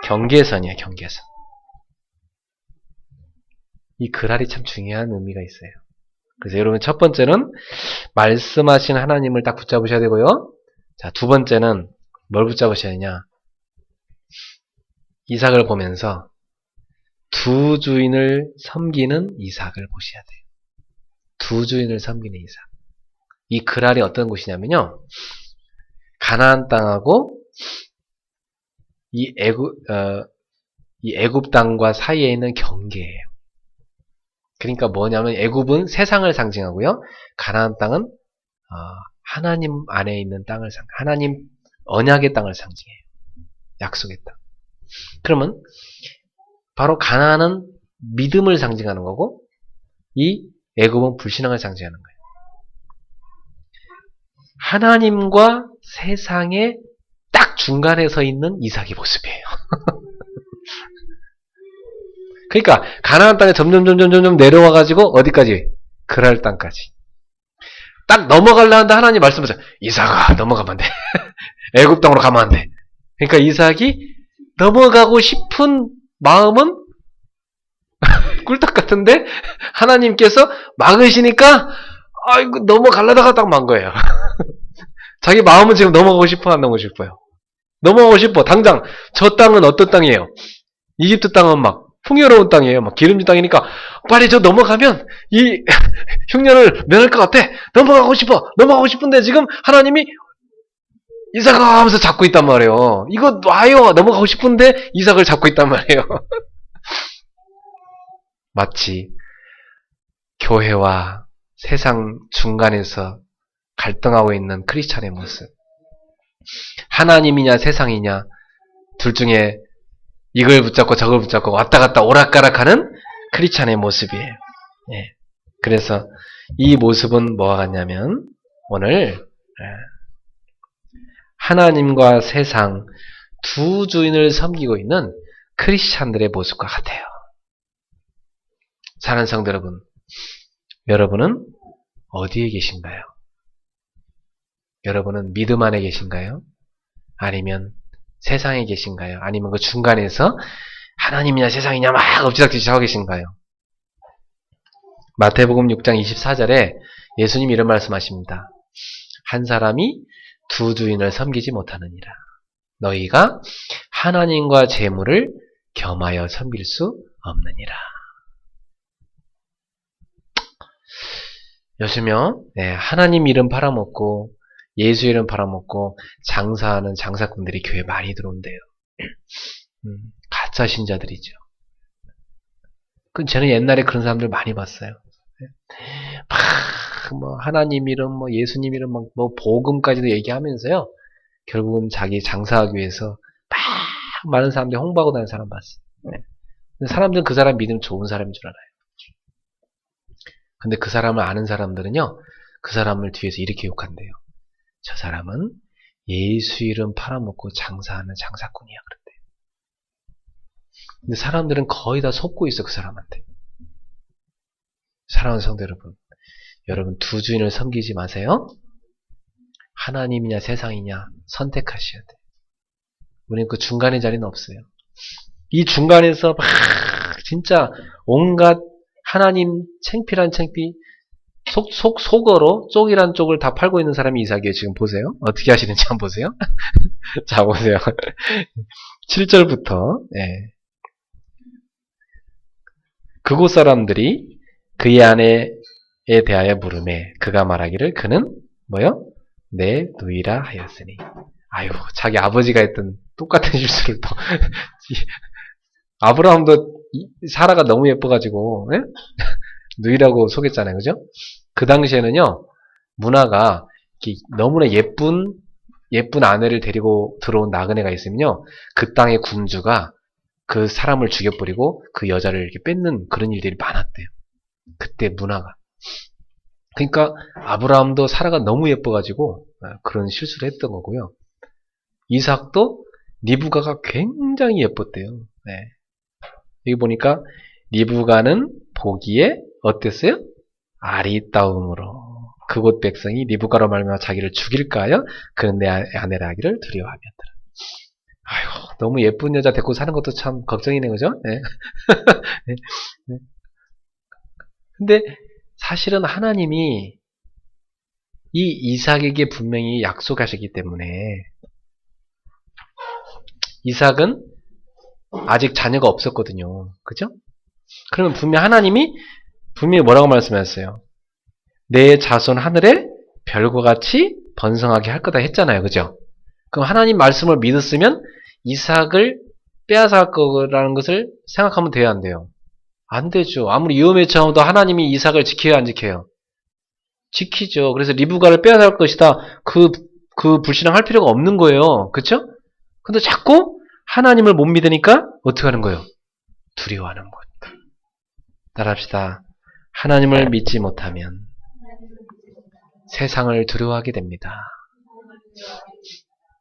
경계선이에요, 경계선. 이 그랄이 참 중요한 의미가 있어요. 그래서 여러분 첫 번째는 말씀하신 하나님을 딱 붙잡으셔야 되고요. 자, 두 번째는 뭘 붙잡으셔야 되냐? 이삭을 보면서 두 주인을 섬기는 이삭을 보셔야 돼요. 두 주인을 섬기는 이삭. 이 그랄이 어떤 곳이냐면요. 가나안 땅하고 이 애굽 땅과 사이에 있는 경계예요. 그러니까 뭐냐면 애굽은 세상을 상징하고요. 가나안 땅은 하나님 안에 있는 땅을 하나님 언약의 땅을 상징해요. 약속의 땅. 그러면 바로 가나안은 믿음을 상징하는 거고 이 애굽은 불신앙을 상징하는 거예요. 하나님과 세상의 딱 중간에 서 있는 이삭의 모습이에요. 그러니까 가나안 땅에 점점 내려와가지고 어디까지? 그랄 땅까지. 딱 넘어가려 하는데 하나님 말씀하세요. 이삭아 넘어가면 안 돼. 애굽 땅으로 가면 안 돼. 그러니까 이삭이 넘어가고 싶은 마음은 꿀떡 같은데 하나님께서 막으시니까 아이고 넘어가려다가 딱 만 거예요. 자기 마음은 지금 넘어가고 싶어 안 넘어가고 싶어요? 넘어가고 싶어. 당장 저 땅은 어떤 땅이에요? 이집트 땅은 막 풍요로운 땅이에요. 막 기름진 땅이니까 빨리 저 넘어가면 이 흉년을 면할 것 같아. 넘어가고 싶어. 넘어가고 싶은데 지금 하나님이 이삭아 하면서 잡고 있단 말이에요. 이거 놔요. 넘어가고 싶은데 이삭을 잡고 있단 말이에요. 마치 교회와 세상 중간에서 갈등하고 있는 크리스찬의 모습. 하나님이냐 세상이냐 둘 중에 이걸 붙잡고 저걸 붙잡고 왔다 갔다 오락가락하는 크리스찬의 모습이에요. 예. 그래서 이 모습은 뭐와 같냐면 오늘 하나님과 세상 두 주인을 섬기고 있는 크리스찬들의 모습과 같아요. 사랑하는 성도 여러분, 여러분은 어디에 계신가요? 여러분은 믿음 안에 계신가요? 아니면 세상에 계신가요? 아니면 그 중간에서 하나님이냐 세상이냐 막 엎치락뒤치 하고 계신가요? 마태복음 6장 24절에 예수님이 이런 말씀하십니다. 한 사람이 두 주인을 섬기지 못하느니라. 너희가 하나님과 재물을 겸하여 섬길 수 없느니라. 요즘요, 하나님 이름 팔아먹고 예수 이름 팔아먹고 장사하는 장사꾼들이 교회에 많이 들어온대요. 가짜 신자들이죠. 저는 옛날에 그런 사람들 많이 봤어요. 뭐 하나님 이름, 뭐 예수님 이름, 뭐 복음까지도 얘기하면서요. 결국은 자기 장사하기 위해서 막 많은 사람들이 홍보하고 다니는 사람 봤어요. 근데 사람들은 그 사람 믿으면 좋은 사람인 줄 알아요. 근데 그 사람을 아는 사람들은요, 그 사람을 뒤에서 이렇게 욕한대요. 저 사람은 예수 이름 팔아먹고 장사하는 장사꾼이야. 그런데. 근데 사람들은 거의 다 속고 있어, 그 사람한테. 사랑하는 성도 여러분, 여러분 두 주인을 섬기지 마세요. 하나님이냐 세상이냐 선택하셔야 돼요. 우리는 그 중간의 자리는 없어요. 이 중간에서 막 진짜 온갖 하나님 창피란 창피, 속어로 쪽이란 쪽을 다 팔고 있는 사람이 이삭이에요. 지금 보세요. 어떻게 하시는지 한번 보세요. 자, 보세요. 7절부터, 그곳 사람들이 그의 아내에 대하여 물으매 그가 말하기를 그는 뭐요? 내 누이라 하였으니. 아유, 자기 아버지가 했던 똑같은 실수를 또. 아브라함도 사라가 너무 예뻐가지고, 예? 누이라고 속였잖아요. 그죠? 그 당시에는요, 문화가 너무나 예쁜 아내를 데리고 들어온 나그네가 있으면요, 그 땅의 군주가 그 사람을 죽여버리고 그 여자를 이렇게 뺏는 그런 일들이 많았대요. 그때 문화가. 그러니까 아브라함도 사라가 너무 예뻐가지고 그런 실수를 했던 거고요. 이삭도 리브가가 굉장히 예뻤대요. 네. 여기 보니까 리브가는 보기에 어땠어요? 아리따움으로 그곳 백성이 리브가로 말미암아 자기를 죽일까요? 그는 내 아내라 하기를 두려워하였더라. 아유, 너무 예쁜 여자 데리고 사는 것도 참 걱정이네, 그죠? 네. 네. 근데 사실은 하나님이 이 이삭에게 분명히 약속하셨기 때문에 이삭은 아직 자녀가 없었거든요. 그죠? 그러면 하나님이 분명히 뭐라고 말씀하셨어요? 내 자손 하늘에 별과 같이 번성하게 할 거다 했잖아요. 그죠? 그럼 하나님 말씀을 믿었으면 이삭을 빼앗아 갈 거라는 것을 생각하면 돼요, 안 돼요? 안 되죠. 아무리 위험에 처해도 하나님이 이삭을 지켜야 안 지켜요? 지키죠. 그래서 리브가를 빼앗아 갈 것이다. 그 불신앙할 필요가 없는 거예요. 그쵸? 근데 자꾸 하나님을 못 믿으니까 어떻게 하는 거예요? 두려워하는 거예요. 따라합시다. 하나님을 믿지 못하면 세상을 두려워하게 됩니다.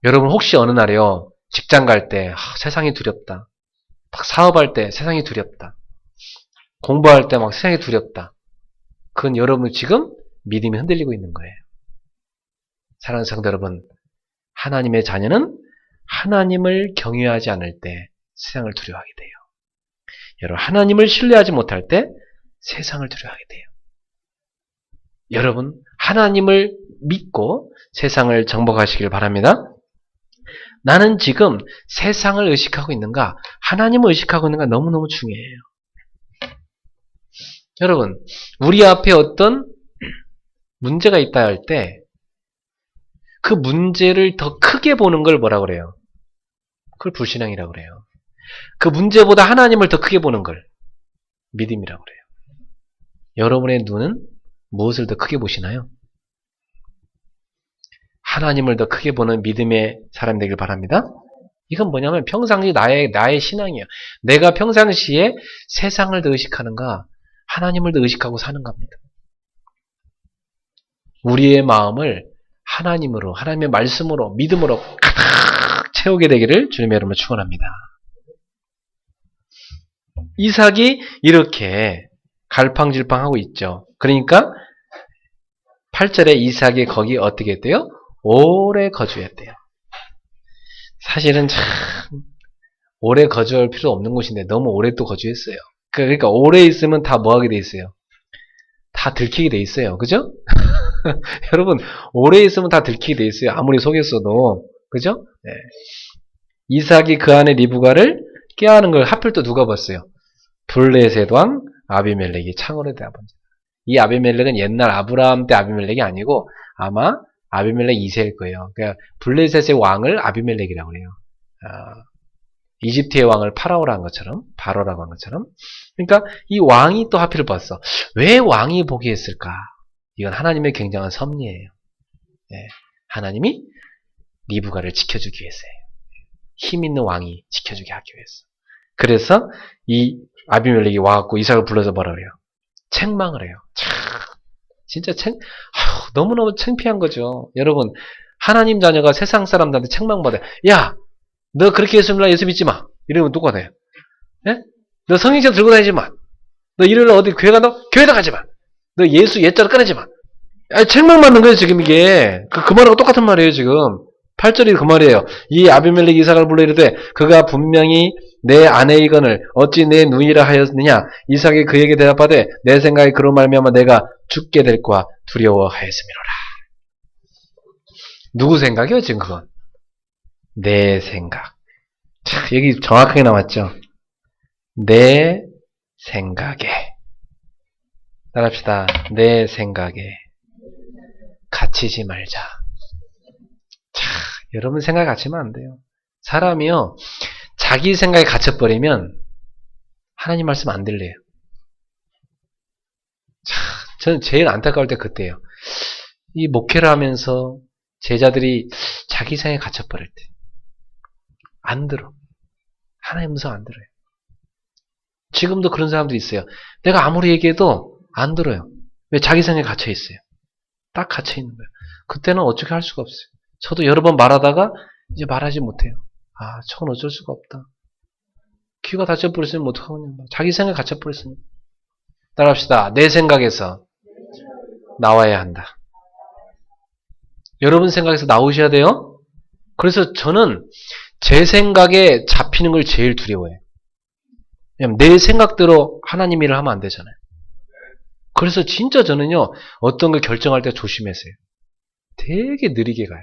여러분 혹시 어느 날에요, 직장 갈 때 세상이 두렵다. 막 사업할 때 세상이 두렵다. 공부할 때 막 세상이 두렵다. 그건 여러분 지금 믿음이 흔들리고 있는 거예요. 사랑하는 성도 여러분, 하나님의 자녀는 하나님을 경외하지 않을 때 세상을 두려워하게 돼요. 여러분, 하나님을 신뢰하지 못할 때 세상을 두려워하게 돼요. 여러분, 하나님을 믿고 세상을 정복하시길 바랍니다. 나는 지금 세상을 의식하고 있는가, 하나님을 의식하고 있는가 너무너무 중요해요. 여러분, 우리 앞에 어떤 문제가 있다 할 때 그 문제를 더 크게 보는 걸 뭐라고 그래요? 그걸 불신앙이라고 그래요. 그 문제보다 하나님을 더 크게 보는 걸 믿음이라고 그래요. 여러분의 눈은 무엇을 더 크게 보시나요? 하나님을 더 크게 보는 믿음의 사람 되길 바랍니다. 이건 뭐냐면 평상시 나의 신앙이에요. 내가 평상시에 세상을 더 의식하는가, 하나님을 더 의식하고 사는 겁니다. 우리의 마음을 하나님으로, 하나님의 말씀으로, 믿음으로 가득 채우게 되기를 주님의 이름으로 축원합니다. 이삭이 이렇게 갈팡질팡하고 있죠. 그러니까 8절에 이삭이 거기 어떻게 했대요? 오래 거주했대요. 사실은 참 오래 거주할 필요 없는 곳인데 너무 오래 또 거주했어요. 그러니까 오래 있으면 다 뭐하게 돼 있어요? 다 들키게 돼 있어요. 그죠? 여러분, 오래 있으면 다 들키게 돼 있어요. 아무리 속였어도. 그죠? 네. 이삭이 그 안에 리브가를 꾀하는 걸 하필 또 누가 봤어요? 블레셋 왕 아비멜렉이 창으로 대답한. 이 아비멜렉은 옛날 아브라함 때 아비멜렉이 아니고 아마 아비멜렉 2세일 거예요. 그러니까 블레셋의 왕을 아비멜렉이라고 해요. 이집트의 왕을 파라오라 한 것처럼, 바로라고 한 것처럼. 그러니까 이 왕이 또 하필 봤어. 왜 왕이 보게 했을까? 이건 하나님의 굉장한 섭리예요. 네. 하나님이 리브가를 지켜주기 위해서예요. 힘 있는 왕이 지켜주게 하기 위해서. 그래서 이 아비멜렉이 와갖고 이삭을 불러서 뭐라 그래요? 책망을 해요. 참, 진짜 너무너무 창피한 거죠. 여러분, 하나님 자녀가 세상 사람들한테 책망받아요. 야, 너 그렇게 예수 믿으면 예수 믿지 마. 이러면 똑같아요. 예? 너 성경책 들고 다니지 마. 너 일요일날 어디 교회 간다? 교회도 가지 마. 너 예수 옛자로 꺼내지 마. 아니, 책망받는 거예요, 지금 이게. 그 말하고 똑같은 말이에요, 지금. 8절이 그 말이에요. 이 아비멜렉 이삭을 불러 이르되 그가 분명히 내 아내이거늘 어찌 내 누이라 하였느냐. 이삭이 그에게 대답하되 내 생각에 그로 말미암아 내가 죽게 될까 두려워하였음이로라. 누구 생각이요, 지금 그건? 내 생각. 자, 여기 정확하게 나왔죠. 내 생각에. 따라합시다. 내 생각에. 갇히지 말자. 자, 여러분 생각에 갇히면 안 돼요. 사람이요, 자기 생각에 갇혀버리면 하나님 말씀 안 들려요. 자, 저는 제일 안타까울 때 그때예요. 이 목회를 하면서 제자들이 자기 생각에 갇혀버릴 때. 안 들어. 하나님 음성 안 들어요. 지금도 그런 사람들이 있어요. 내가 아무리 얘기해도 안 들어요. 왜? 자기 생각에 갇혀 있어요. 딱 갇혀 있는 거예요. 그때는 어떻게 할 수가 없어요. 저도 여러 번 말하다가 이제 말하지 못해요. 아, 저건 어쩔 수가 없다. 귀가 닫혀버렸으면 어떡하냐. 자기 생각에 갇혀버렸으면. 따라합시다. 내 생각에서 나와야 한다. 여러분 생각에서 나오셔야 돼요. 그래서 저는 제 생각에 잡히는 걸 제일 두려워해요. 왜냐면 내 생각대로 하나님 일을 하면 안 되잖아요. 그래서 진짜 저는요, 어떤 걸 결정할 때 조심했어요. 되게 느리게 가요.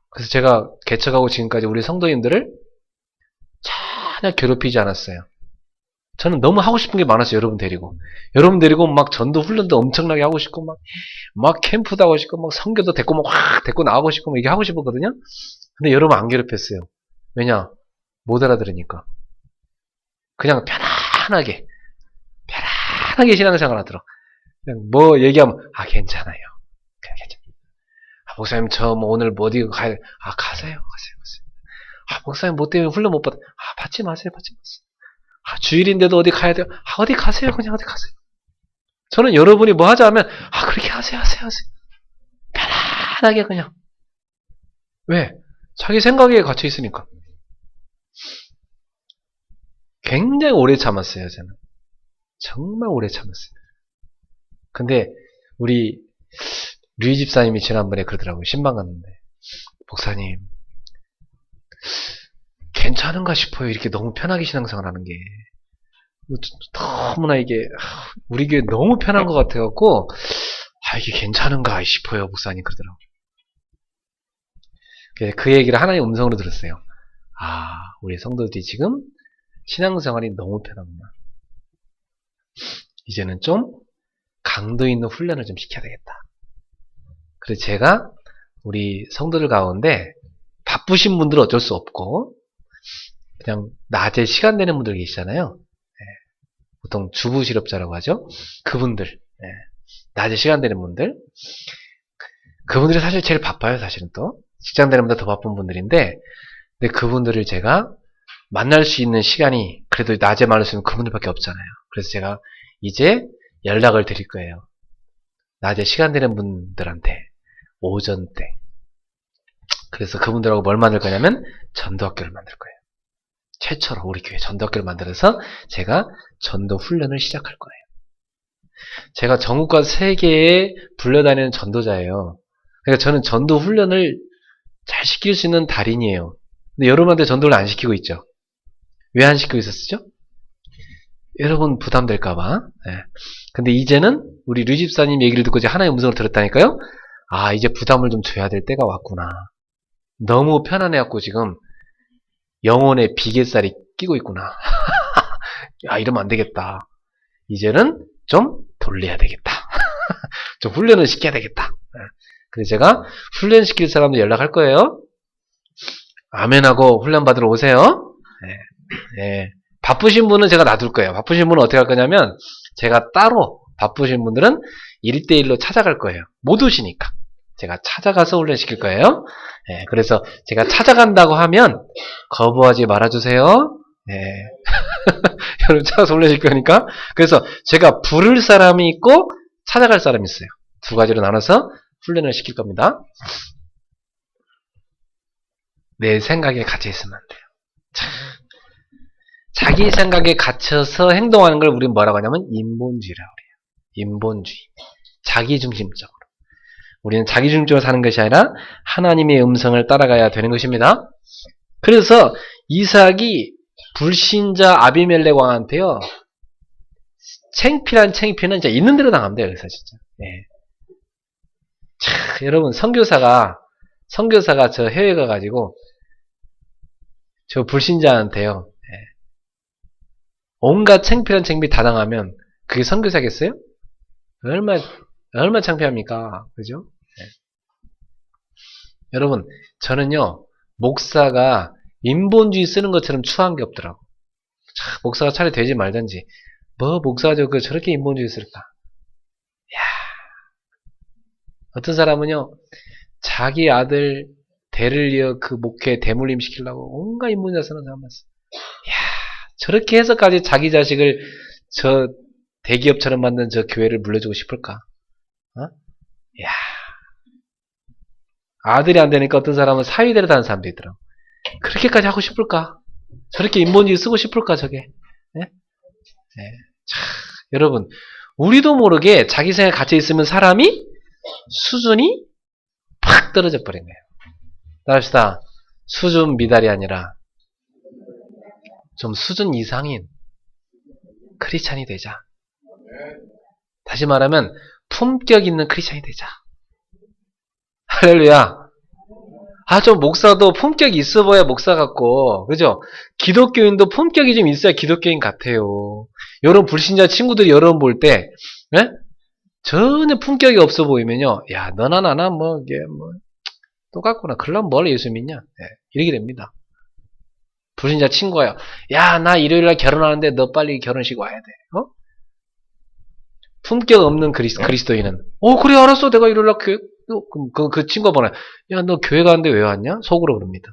그래서 제가 개척하고 지금까지 우리 성도님들을 전혀 괴롭히지 않았어요. 저는 너무 하고 싶은 게 많았어요. 여러분 데리고 막 전도 훈련도 엄청나게 하고 싶고 막 캠프도 하고 싶고 막 선교도 데리고 막 확 데리고 나가고 싶고 막 이게 하고 싶었거든요. 근데 여러분 안 괴롭혔어요. 왜냐? 못 알아들으니까. 그냥 편안하게 신앙생활 하더라. 그냥 뭐 얘기하면 괜찮아요. 그냥 괜찮아요. 목사님 저 뭐 오늘 뭐 어디 가야 돼? 가세요. 목사님 뭐 때문에 훈련 못 받아? 받지 마세요. 주일인데도 어디 가야 돼요? 어디 가세요. 그냥 어디 가세요. 저는 여러분이 뭐 하자 하면 그렇게 하세요. 편안하게 그냥. 왜? 자기 생각에 갇혀 있으니까. 굉장히 오래 참았어요. 저는. 정말 오래 참았어요. 근데 우리 류희 집사님이 지난번에 그러더라고요. 신방 갔는데 목사님 괜찮은가 싶어요. 이렇게 너무 편하게 신앙생활 하는 게 너무나 이게 우리 교회 너무 편한 것 같아갖고 이게 괜찮은가 싶어요. 목사님 그러더라고요. 그 얘기를 하나님 음성으로 들었어요. 우리 성도들이 지금 신앙생활이 너무 편하구나. 이제는 좀 강도 있는 훈련을 좀 시켜야 되겠다. 그래서 제가 우리 성도들 가운데 바쁘신 분들은 어쩔 수 없고 그냥 낮에 시간 되는 분들 계시잖아요. 보통 주부 실업자라고 하죠. 그분들 낮에 시간 되는 분들 그분들이 사실 제일 바빠요. 사실은 또 직장 다니는 분보다 더 바쁜 분들인데 근데 그분들을 제가 만날 수 있는 시간이 그래도 낮에 만날 수 있는 그분들밖에 없잖아요. 그래서 제가 이제 연락을 드릴 거예요. 낮에 시간 되는 분들한테 오전 때. 그래서 그분들하고 뭘 만들 거냐면 전도학교를 만들 거예요. 최초로 우리 교회 전도학교를 만들어서 제가 전도 훈련을 시작할 거예요. 제가 전국과 세계에 불려다니는 전도자예요. 그러니까 저는 전도 훈련을 잘 시킬 수 있는 달인이에요. 근데 여러분한테 전도를 안 시키고 있죠. 왜 안 시키고 있었죠? 여러분 부담될까봐. 근데 이제는 우리 류집사님 얘기를 듣고 이제 하나의 음성을 들었다니까요. 이제 부담을 좀 줘야 될 때가 왔구나. 너무 편안해갖고 지금 영혼의 비계살이 끼고 있구나. 이러면 안 되겠다. 이제는 좀 돌려야 되겠다. 좀 훈련을 시켜야 되겠다. 그래서 제가 훈련시킬 사람들 연락할 거예요. 아멘하고 훈련 받으러 오세요. 바쁘신 분은 제가 놔둘 거예요. 바쁘신 분은 어떻게 할 거냐면 제가 따로 바쁘신 분들은 1대1로 찾아갈 거예요. 못 오시니까. 제가 찾아가서 훈련시킬 거예요. 그래서 제가 찾아간다고 하면 거부하지 말아주세요. 여러분 찾아서 훈련시킬 거니까. 그래서 제가 부를 사람이 있고 찾아갈 사람이 있어요. 두 가지로 나눠서 훈련을 시킬 겁니다. 내 생각에 갇혀 있으면 안 돼요. 자기 생각에 갇혀서 행동하는 걸 우리는 뭐라고 하냐면 인본주의라고 그래요. 인본주의. 자기중심적으로. 우리는 자기중심적으로 사는 것이 아니라 하나님의 음성을 따라가야 되는 것입니다. 그래서 이삭이 불신자 아비멜렉 왕한테요. 창피는 진짜 있는 대로 당하면 돼요. 그래서 진짜. 여러분 선교사가 저 해외 가가지고 저 불신자한테요. 온갖 창피한 창피 다 당하면 그게 선교사겠어요? 얼마나 얼마나 창피합니까? 그죠? 네. 여러분, 저는요, 목사가 인본주의 쓰는 것처럼 추한 게 없더라고. 목사가 차라리 되지 말든지. 뭐, 목사가 저렇게 인본주의 쓸까? 야, 어떤 사람은요, 자기 아들 대를 이어 그 목회 대물림 시키려고 온갖 인본주의 쓰는 사람 봤어. 야, 저렇게 해서까지 자기 자식을 저 대기업처럼 만든 저 교회를 물려주고 싶을까? 어? 야, 아들이 안 되니까 어떤 사람은 사위대로 다는 사람도 있더라고. 그렇게까지 하고 싶을까? 저렇게 인본주의 쓰고 싶을까, 저게? 네? 네. 참, 여러분, 우리도 모르게 자기 생각에 갇혀 있으면 사람이 수준이 팍 떨어져 버린 거예요. 따라합시다. 수준 미달이 아니라 좀 수준 이상인 크리스찬이 되자. 다시 말하면 품격 있는 크리스찬이 되자. 할렐루야. 좀 목사도 품격이 있어 보여야 목사 같고, 그죠? 기독교인도 품격이 좀 있어야 기독교인 같아요. 여러분 불신자 친구들이 여러분 볼 때, 예? 전혀 품격이 없어 보이면요, 야, 너나 나나 이게 똑같구나. 그럼 뭘 예수 믿냐? 예, 이렇게 됩니다. 불신자 친구야, 야, 나 일요일날 결혼하는데 너 빨리 결혼식 와야 돼. 어? 품격 없는 그리스도인은, 그래, 알았어. 내가 일요일날 그 친구가 보내. 야, 너 교회 가는데 왜 왔냐? 속으로 그럽니다.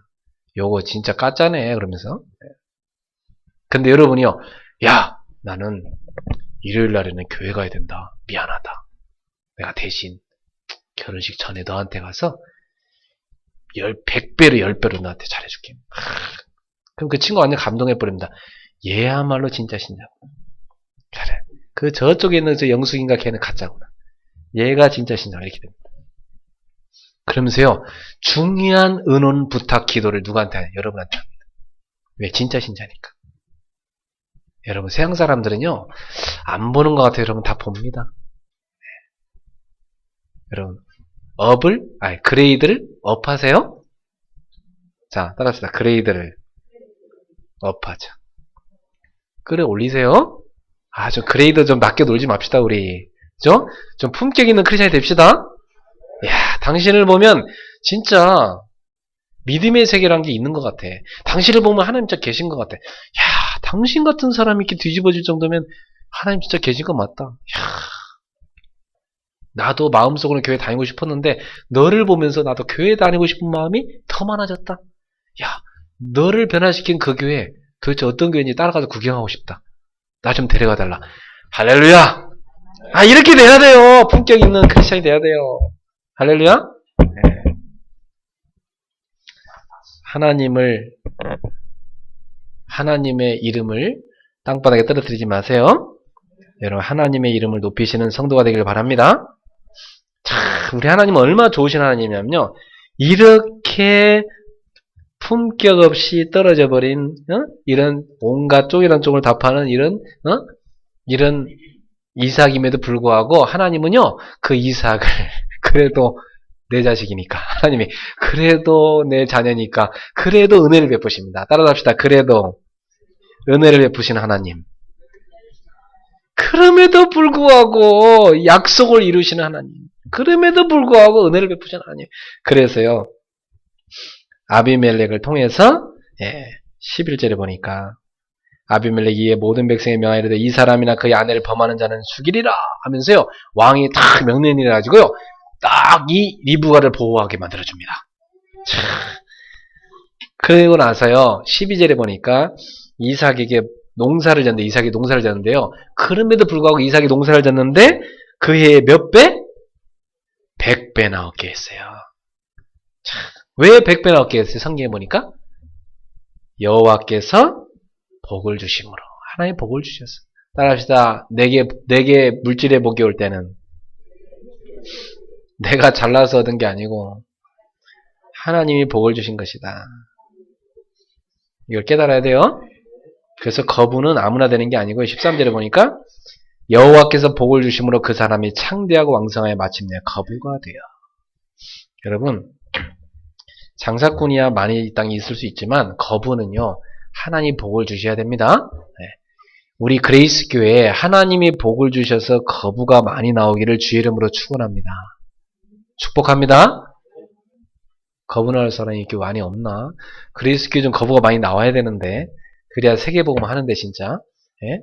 요거 진짜 까짜네. 그러면서. 근데 여러분이요. 야, 나는 일요일 날에는 교회 가야 된다. 미안하다. 내가 대신 결혼식 전에 너한테 가서 100배로 10배로 너한테 잘해줄게. 그럼 그 친구가 완전 감동해버립니다. 얘야말로 진짜 신자구나. 그래. 저쪽에 있는 저 영숙인가 걔는 가짜구나. 얘가 진짜 신자구나. 이렇게 됩니다. 그러면서요, 중요한 의논, 부탁, 기도를 누구한테 하냐? 여러분한테 합니다. 왜? 진짜 신자니까. 여러분, 세상 사람들은요, 안 보는 것 같아요. 여러분, 다 봅니다. 네. 여러분, 그레이드를 업하세요? 자, 따라합시다. 그레이드를 업하자. 끌어 올리세요? 좀 그레이드 좀 낮게 놀지 맙시다, 우리. 그죠? 좀 품격 있는 크리스찬이 됩시다. 야, 당신을 보면 진짜 믿음의 세계라는 게 있는 것 같아. 당신을 보면 하나님 진짜 계신 것 같아. 야, 당신 같은 사람이 이렇게 뒤집어질 정도면 하나님 진짜 계신 거 맞다. 야, 나도 마음속으로 교회 다니고 싶었는데 너를 보면서 나도 교회 다니고 싶은 마음이 더 많아졌다. 야, 너를 변화시킨 그 교회 도대체 어떤 교회인지 따라가서 구경하고 싶다. 나 좀 데려가 달라. 할렐루야. 이렇게 돼야 돼요. 품격 있는 크리스찬이 돼야 돼요. 할렐루야? 네. 하나님의 이름을 땅바닥에 떨어뜨리지 마세요. 여러분, 하나님의 이름을 높이시는 성도가 되기를 바랍니다. 참, 우리 하나님은 얼마나 좋으신 하나님이냐면요. 이렇게 품격 없이 떨어져 버린, 이런 온갖 쪽이란 쪽을 다 파는 이런 이삭임에도 불구하고 하나님은요, 그 이삭을 그래도 내 자식이니까 하나님이 그래도 내 자녀니까 그래도 은혜를 베푸십니다. 따라합시다. 그래도 은혜를 베푸신 하나님. 그럼에도 불구하고 약속을 이루시는 하나님. 그럼에도 불구하고 은혜를 베푸신 하나님. 그래서요, 아비멜렉을 통해서 11절에 보니까 아비멜렉이 이에 모든 백성의 명하여 이르되 이 사람이나 그의 아내를 범하는 자는 죽이리라 하면서요, 왕이 딱 명령을 해가지고요, 딱 이 리브가를 보호하게 만들어줍니다. 그리고 나서요, 12절에 보니까 이삭에게 농사를 졌는데, 이삭이 농사를 졌는데요, 그럼에도 불구하고 이삭이 농사를 졌는데 그 해에 몇 배? 100배나 얻게 했어요. 왜 100배나 얻게 했어요? 성경에 보니까 여호와께서 복을 주심으로. 하나님 복을 주셨어. 따라합시다. 내게 물질의 복이 올 때는 내가 잘나서 얻은 게 아니고 하나님이 복을 주신 것이다. 이걸 깨달아야 돼요. 그래서 거부는 아무나 되는 게 아니고 13절에 보니까 여호와께서 복을 주심으로 그 사람이 창대하고 왕성하여 마침내 거부가 되어. 여러분, 장사꾼이야 많이 이 땅에 있을 수 있지만 거부는요, 하나님 복을 주셔야 됩니다. 우리 그레이스 교회에 하나님이 복을 주셔서 거부가 많이 나오기를 주의 이름으로 축원합니다. 축복합니다. 거부 나올 사람이 이렇게 많이 없나? 그레이스 교회 좀 거부가 많이 나와야 되는데 그래야 세계복음 하는데 진짜. 예? 예.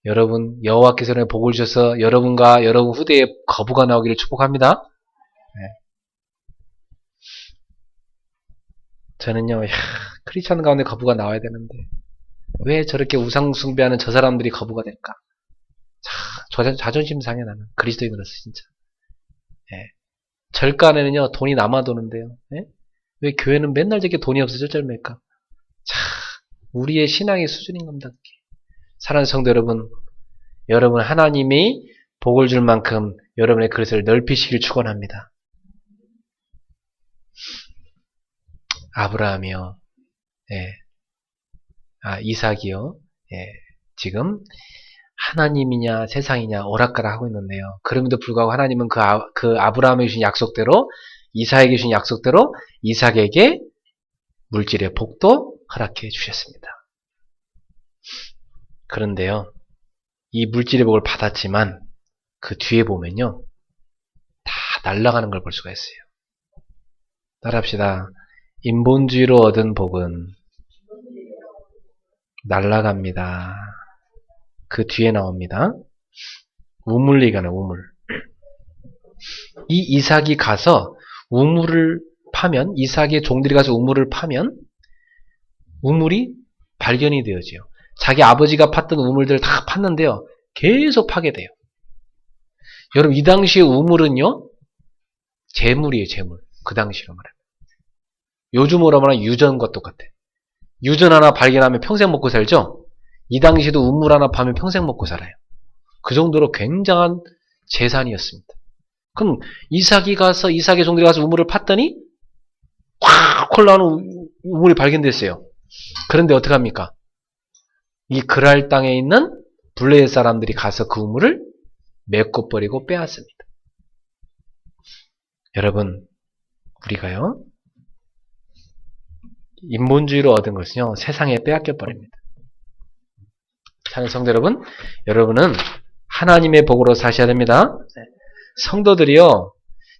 여러분 여호와께서 복을 주셔서 여러분과 여러분 후대에 거부가 나오기를 축복합니다. 예. 저는요, 크리스천 가운데 거부가 나와야 되는데 왜 저렇게 우상 숭배하는 저 사람들이 거부가 될까? 자존심 상해 나는 그리스도인으로서 진짜. 예. 절간에는요 돈이 남아 도는데요. 예? 왜 교회는 맨날 저렇게 돈이 없어 쩔쩔매까? 우리의 신앙의 수준인 겁니다. 그게. 사랑하는 성도 여러분, 여러분 하나님이 복을 줄 만큼 여러분의 그릇을 넓히시길 축원합니다. 아브라함이요, 예. 이삭이요, 예. 지금 하나님이냐 세상이냐 오락가락 하고 있는데요. 그럼에도 불구하고 하나님은 그 아브라함에게 주신 약속대로 이삭에게 주신 약속대로 이삭에게 물질의 복도 허락해 주셨습니다. 그런데요, 이 물질의 복을 받았지만 그 뒤에 보면요, 다 날아가는 걸 볼 수가 있어요. 따라합시다. 인본주의로 얻은 복은 날아갑니다. 그 뒤에 나옵니다. 우물리가는 우물. 이 이삭이 가서 우물을 파면, 이삭의 종들이 가서 우물을 파면 우물이 발견이 되어져요. 자기 아버지가 팠던 우물들을 다 팠는데요. 계속 파게 돼요. 여러분 이 당시의 우물은요. 재물이에요. 재물. 그 당시로 말하면. 요즘으로 말하면 유전과 똑같아. 유전 하나 발견하면 평생 먹고 살죠? 이 당시에도 우물 하나 파면 평생 먹고 살아요. 그 정도로 굉장한 재산이었습니다. 그럼 이삭이 가서 이삭의 종들이 가서 우물을 팠더니 확 올라오는 우물이 발견됐어요. 그런데 어떡합니까? 이 그랄 땅에 있는 블레셋 사람들이 가서 그 우물을 메꿔버리고 빼앗습니다. 여러분, 우리가요, 인본주의로 얻은 것은요, 세상에 빼앗겨버립니다. 사랑하는 성도 여러분, 여러분은 하나님의 복으로 사셔야 됩니다. 성도들이요,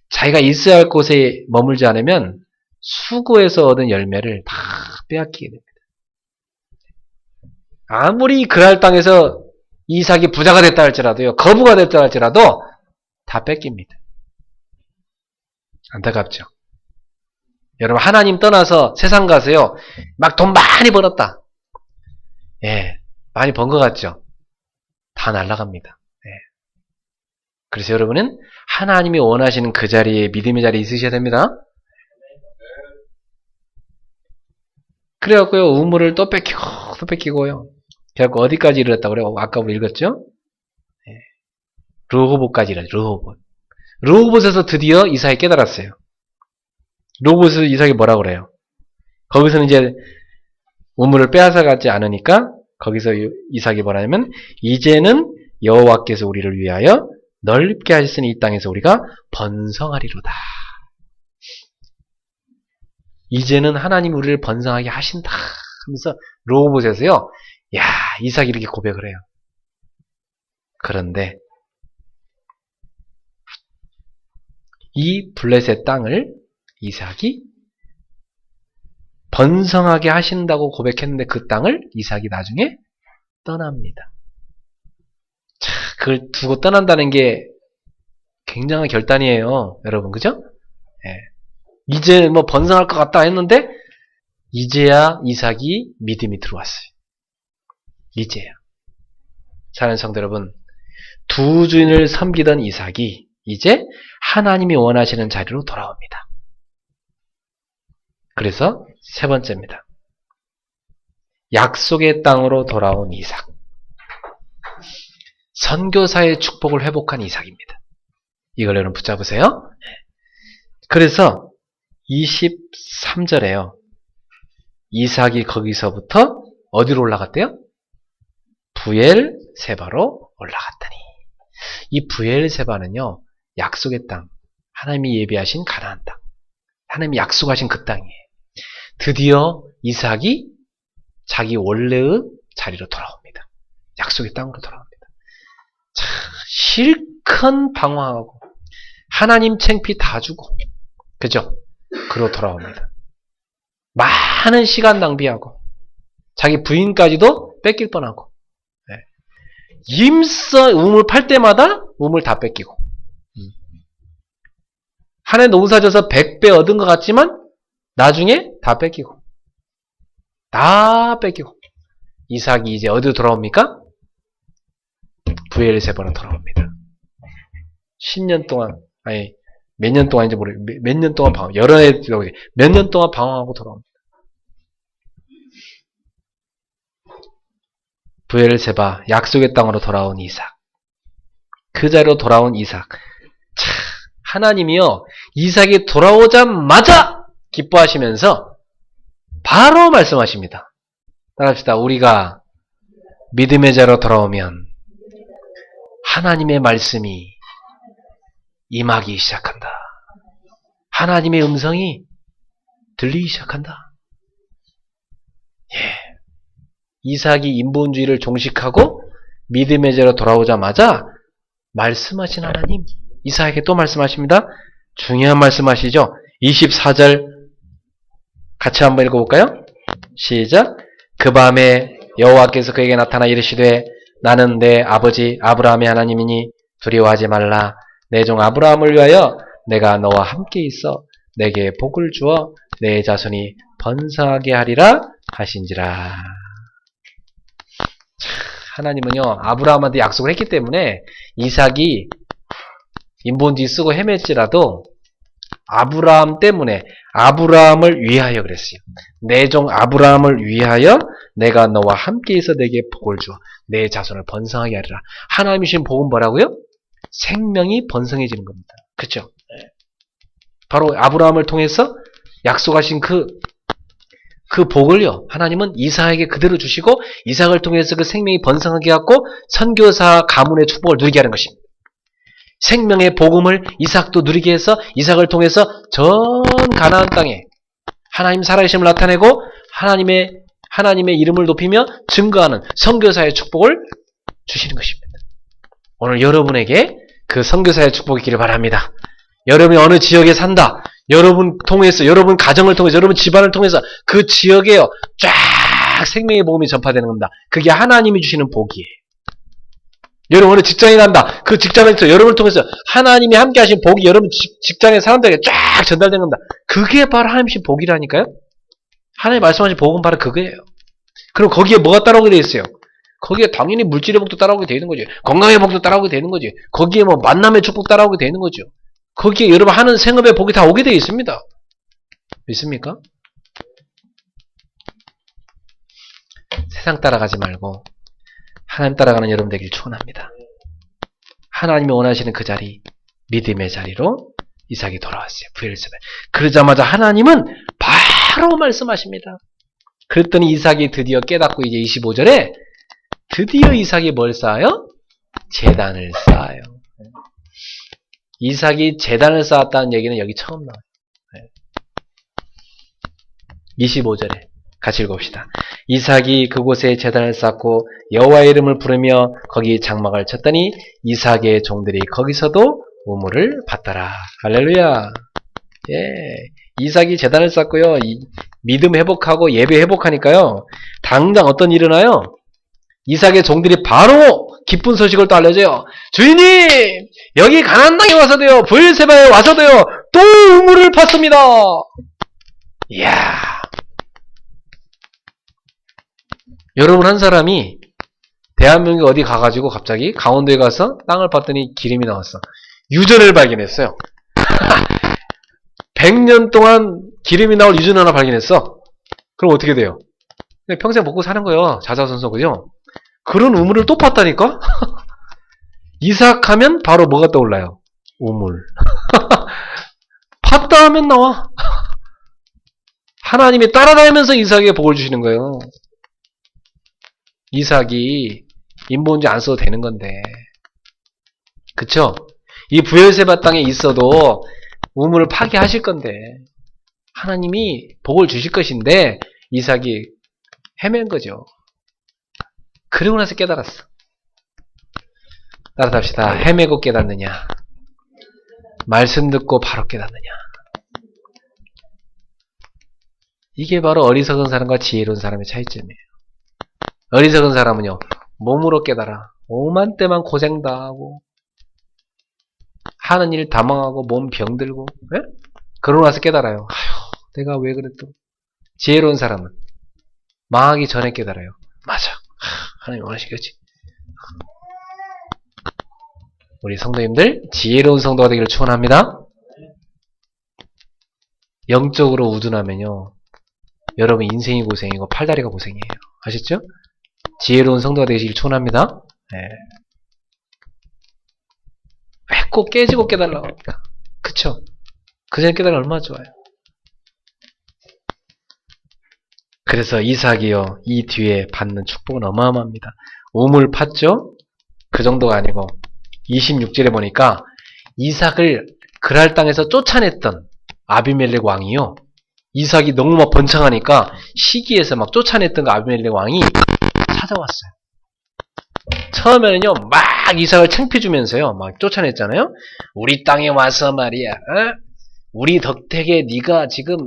자기가 있어야 할 곳에 머물지 않으면 수고해서 얻은 열매를 다 빼앗기게 됩니다. 아무리 그랄 땅에서 이삭이 부자가 됐다 할지라도요, 거부가 됐다 할지라도 다 뺏깁니다. 안타깝죠. 여러분 하나님 떠나서 세상 가서요, 막 돈 많이 벌었다. 예, 많이 번 것 같죠? 다 날아갑니다. 예. 그래서 여러분은 하나님이 원하시는 그 자리에 믿음의 자리에 있으셔야 됩니다. 그래갖고요, 우물을 또 뺏기고요. 그래갖고 어디까지 이르렀다고 그래요? 아까 우리 읽었죠? 예. 르호봇까지 이르렀죠. 르호봇. 르호봇에서 드디어 이삭이 깨달았어요. 르호봇에서 이삭이 뭐라고 그래요? 거기서는 이제 우물을 빼앗아가지 않으니까 거기서 이삭이 뭐라냐면 이제는 여호와께서 우리를 위하여 넓게 하셨으니 이 땅에서 우리가 번성하리로다. 이제는 하나님 우리를 번성하게 하신다 하면서 르호봇에서요, 야, 이삭이 이렇게 고백을 해요. 그런데 이 블레셋 땅을 이삭이 번성하게 하신다고 고백했는데 그 땅을 이삭이 나중에 떠납니다. 자, 그걸 두고 떠난다는 게 굉장한 결단이에요. 여러분, 그죠? 예. 이제 뭐 번성할 것 같다 했는데 이제야 이삭이 믿음이 들어왔어요. 이제야. 사랑하는 성도 여러분, 두 주인을 섬기던 이삭이 이제 하나님이 원하시는 자리로 돌아옵니다. 그래서 세 번째입니다. 약속의 땅으로 돌아온 이삭. 선교사의 축복을 회복한 이삭입니다. 이걸 여러분 붙잡으세요. 그래서 23절에요. 이삭이 거기서부터 어디로 올라갔대요? 부엘세바로 올라갔더니. 이 부엘세바는요, 약속의 땅, 하나님이 예비하신 가나안 땅, 하나님이 약속하신 그 땅이에요. 드디어 이삭이 자기 원래의 자리로 돌아옵니다. 약속의 땅으로 돌아옵니다. 자, 실컷 방황하고 하나님 창피 다 주고 그죠? 그로 돌아옵니다. 많은 시간 낭비하고 자기 부인까지도 뺏길 뻔하고 임써 우물 팔 때마다 우물 다 뺏기고 한 해 농사져서 100배 얻은 것 같지만 나중에 다 뺏기고 이삭이 이제 어디로 돌아옵니까? 브엘세바로 돌아옵니다. 10년 동안 아니 몇 년 동안인지 모르겠어요. 몇 년 동안 방황 여러 해 몇 년 동안 방황하고 돌아옵니다. 브엘세바 약속의 땅으로 돌아온 이삭. 그 자리로 돌아온 이삭. 참 하나님이요 이삭이 돌아오자마자 기뻐하시면서 바로 말씀하십니다. 따라합시다. 우리가 믿음의 자로 돌아오면 하나님의 말씀이 임하기 시작한다. 하나님의 음성이 들리기 시작한다. 예. 이삭이 인본주의를 종식하고 믿음의 자로 돌아오자마자 말씀하신 하나님 이삭에게 또 말씀하십니다. 중요한 말씀하시죠. 24절 같이 한번 읽어볼까요? 시작. 그 밤에 여호와께서 그에게 나타나 이르시되 나는 내 아버지 아브라함의 하나님이니 두려워하지 말라. 내 종 아브라함을 위하여 내가 너와 함께 있어 내게 복을 주어 내 자손이 번성하게 하리라 하신지라. 하나님은요 아브라함한테 약속을 했기 때문에 이삭이 인본주의 쓰고 헤맸지라도 아브라함 때문에 아브라함을 위하여 그랬어요. 내 종 아브라함을 위하여 내가 너와 함께 있어 내게 복을 주어 내 자손을 번성하게 하리라. 하나님이 주신 복은 뭐라고요? 생명이 번성해지는 겁니다. 그렇죠? 바로 아브라함을 통해서 약속하신 그 복을요 하나님은 이삭에게 그대로 주시고 이삭을 통해서 그 생명이 번성하게 하고 선교사 가문의 축복을 누리게 하는 것입니다. 생명의 복음을 이삭도 누리게 해서 이삭을 통해서 전 가나안 땅에 하나님 살아계심을 나타내고 하나님의 이름을 높이며 증거하는 선교사의 축복을 주시는 것입니다. 오늘 여러분에게 그 선교사의 축복이 있기를 바랍니다. 여러분이 어느 지역에 산다. 여러분 통해서, 여러분 가정을 통해서, 여러분 집안을 통해서 그 지역에요 쫙 생명의 복음이 전파되는 겁니다. 그게 하나님이 주시는 복이에요. 여러분 어느 직장에 간다. 그 직장에서 여러분을 통해서 하나님이 함께 하신 복이 여러분 직장의 사람들에게 쫙 전달되는 겁니다. 그게 바로 하나님 주신 복이라니까요. 하나님 말씀하신 복은 바로 그거예요. 그럼 거기에 뭐가 따라오게 돼 있어요? 거기에 당연히 물질의 복도 따라오게 되는 거지. 건강의 복도 따라오게 되는 거지. 거기에 뭐 만남의 축복 따라오게 되는 거죠. 거기에 여러분 하는 생업의 복이 다 오게 되어 있습니다. 믿습니까? 세상 따라가지 말고 하나님 따라가는 여러분 되길 축원합니다. 하나님이 원하시는 그 자리, 믿음의 자리로 이삭이 돌아왔어요. 브엘세바. 그러자마자 하나님은 바로 말씀하십니다. 그랬더니 이삭이 드디어 깨닫고 이제 25절에 드디어 이삭이 뭘 쌓아요? 제단을 쌓아요. 이삭이 제단을 쌓았다는 얘기는 여기 처음 나와요. 25절에 같이 읽어봅시다. 이삭이 그곳에 제단을 쌓고 여호와의 이름을 부르며 거기 장막을 쳤더니 이삭의 종들이 거기서도 우물을 받더라. 할렐루야. 예, 이삭이 제단을 쌓고요. 믿음 회복하고 예배 회복하니까요. 당장 어떤 일이 일어나요? 이삭의 종들이 바로 기쁜 소식을 또 알려줘요. 주인님! 여기 가나안 땅에 와서도요. 브엘세바에 와서도요. 또 우물을 팠습니다. 이야. 여러분 한 사람이 대한민국 어디 가가지고 갑자기 강원도에 가서 땅을 봤더니 기름이 나왔어. 유전을 발견했어요. 100년 동안 기름이 나올 유전 하나 발견했어. 그럼 어떻게 돼요? 평생 먹고 사는 거예요. 자자손손 그죠? 그런 우물을 또 팠다니까? 이삭하면 바로 뭐가 떠올라요? 우물. 팠다 하면 나와. 하나님이 따라다니면서 이삭에게 복을 주시는 거예요. 이삭이 인본주의 안 써도 되는 건데. 그쵸? 이 브엘세바 땅에 있어도 우물을 파괴하실 건데 하나님이 복을 주실 것인데 이삭이 헤맨 거죠. 그러고 나서 깨달았어. 따라합시다. 헤매고 깨닫느냐, 말씀 듣고 바로 깨닫느냐. 이게 바로 어리석은 사람과 지혜로운 사람의 차이점이에요. 어리석은 사람은요, 몸으로 깨달아. 오만 때만 고생 다 하고, 하는 일 다 망하고, 몸 병들고, 예? 그러고 나서 깨달아요. 아휴, 내가 왜 그랬던. 지혜로운 사람은 망하기 전에 깨달아요. 맞아. 하나님 원하시겠지. 우리 성도님들, 지혜로운 성도가 되기를 축원합니다. 영적으로 우둔하면요, 여러분 인생이 고생이고 팔다리가 고생이에요. 아셨죠? 지혜로운 성도가 되기를 축원합니다. 네. 왜 꼭 깨지고 깨달라고 합니까? 그쵸? 그 전에 깨달으면 얼마나 좋아요. 그래서 이삭이요, 이 뒤에 받는 축복은 어마어마합니다. 우물 팠죠? 그 정도가 아니고 26절에 보니까 이삭을 그랄 땅에서 쫓아냈던 아비멜렉 왕이요, 이삭이 너무 막 번창하니까 시기에서 막 쫓아냈던 그 아비멜렉 왕이 찾아왔어요. 처음에는요, 막 이삭을 창피주면서요, 막 쫓아냈잖아요. 우리 땅에 와서 말이야, 우리 덕택에 네가 지금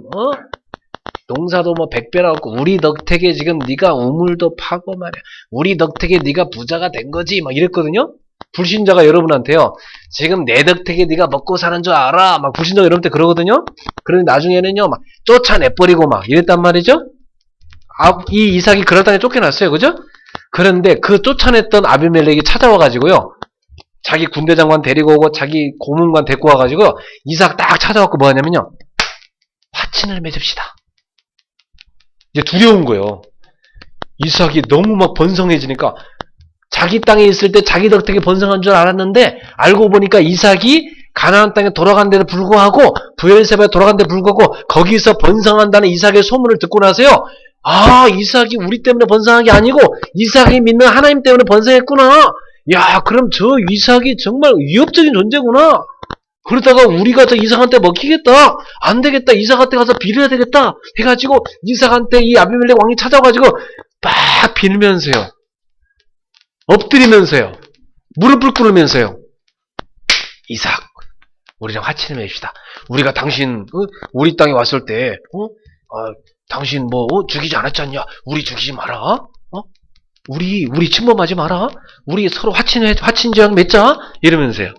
농사도 뭐 100배나 없고, 우리 덕택에 지금 네가 우물도 파고 말이야, 우리 덕택에 네가 부자가 된 거지, 막 이랬거든요. 불신자가 여러분한테요, 지금 내 덕택에 네가 먹고 사는 줄 알아, 막 불신자가 여러분한테 그러거든요. 그런데 나중에는요, 막 쫓아내버리고 막 이랬단 말이죠. 이 이삭이 그럴 땅에 쫓겨났어요, 그죠? 그런데 그 쫓아냈던 아비멜렉이 찾아와가지고요, 자기 군대 장관 데리고 오고 자기 고문관 데리고 와가지고 이삭 딱 찾아왔고 뭐 하냐면요, 화친을 맺읍시다. 이제 두려운 거예요. 이삭이 너무 막 번성해지니까, 자기 땅에 있을 때 자기 덕택에 번성한 줄 알았는데 알고 보니까 이삭이 가나안 땅에 돌아간 데도 불구하고, 브엘세바에 돌아간 데도 불구하고 거기서 번성한다는 이삭의 소문을 듣고 나서요, 아, 이삭이 우리 때문에 번성한 게 아니고 이삭이 믿는 하나님 때문에 번성했구나. 야, 그럼 저 이삭이 정말 위협적인 존재구나. 그러다가 우리가 저 이삭한테 먹히겠다. 안 되겠다. 이삭한테 가서 빌어야 되겠다. 해가지고 이삭한테 이 아비멜렉 왕이 찾아와가지고 막 빌면서요, 엎드리면서요, 무릎을 꿇으면서요, 이삭, 우리랑 화친을 맺읍시다. 우리가 당신 우리 땅에 왔을 때 당신 뭐 죽이지 않았지 않냐? 우리 죽이지 마라. 우리 침범하지 마라. 우리 서로 화친제약 맺자. 이러면서요.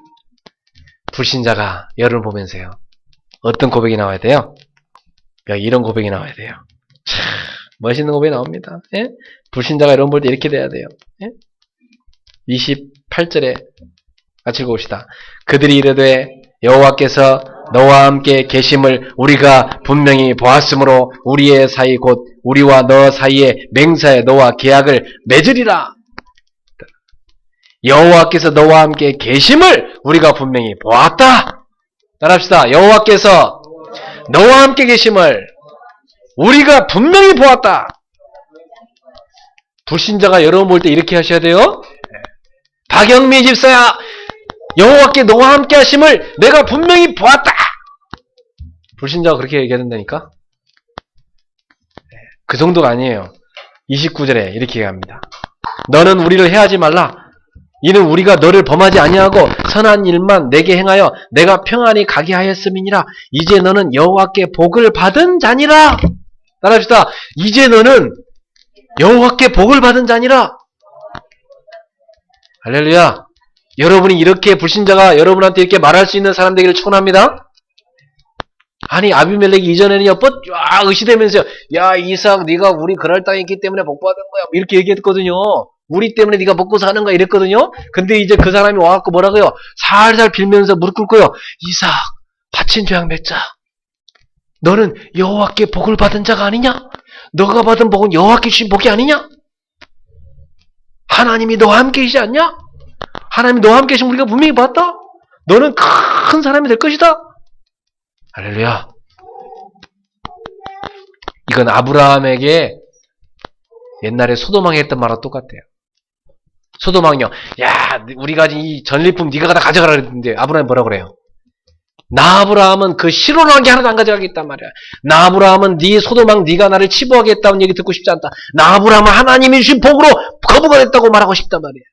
불신자가 여러분 보면서요, 어떤 고백이 나와야 돼요? 이런 고백이 나와야 돼요. 참 멋있는 고백이 나옵니다. 예? 불신자가 여러분 볼 때 이렇게 돼야 돼요. 예? 28절에 같이 읽어봅시다. 그들이 이르되 여호와께서 너와 함께 계심을 우리가 분명히 보았으므로 우리의 사이 곧 우리와 너 사이에 맹세하여 너와 계약을 맺으리라. 여호와께서 너와 함께 계심을 우리가 분명히 보았다. 따라합시다. 여호와께서 너와 함께 계심을 우리가 분명히 보았다. 불신자가 여러분 볼 때 이렇게 하셔야 돼요. 박영미 집사야, 여호와께 너와 함께 하심을 내가 분명히 보았다. 불신자가 그렇게 얘기해야 된다니까. 그 정도가 아니에요. 29절에 이렇게 얘기합니다. 너는 우리를 해하지 말라. 이는 우리가 너를 범하지 아니하고 선한 일만 내게 행하여 내가 평안히 가게 하였음이니라. 이제 너는 여호와께 복을 받은 자니라. 따라합시다. 이제 너는 여호와께 복을 받은 자니라. 할렐루야. 여러분이 이렇게, 불신자가 여러분한테 이렇게 말할 수 있는 사람 되기를 축원합니다. 아니, 아비멜렉이 이전에는요, 의시되면서요, 야, 이삭, 네가 우리 그럴 땅에 있기 때문에 복 받은 거야, 이렇게 얘기했거든요. 우리 때문에 네가 먹고 사는 거야, 이랬거든요. 근데 이제 그 사람이 와갖고 뭐라고요? 살살 빌면서 무릎 꿇고요, 이삭, 바친 죄악 맺자. 너는 여호와께 복을 받은 자가 아니냐? 너가 받은 복은 여호와께 주신 복이 아니냐? 하나님이 너와 함께 계시지 않냐? 하나님이 너와 함께 계시면 우리가 분명히 봤다. 너는 큰 사람이 될 것이다. 할렐루야. 이건 아브라함에게 옛날에 소도망이 했던 말과 똑같아요. 소도망이요, 야, 우리가 이 전리품 네가 다 가져가라 그랬는데 아브라함이 뭐라 그래요? 나 아브라함은 그 실존한 게 하나도 안 가져가겠단 말이야. 나 아브라함은 네 소도망 네가 나를 치부하겠다는 얘기 듣고 싶지 않다. 나 아브라함은 하나님이 주신 복으로 거부가 됐다고 말하고 싶단 말이야.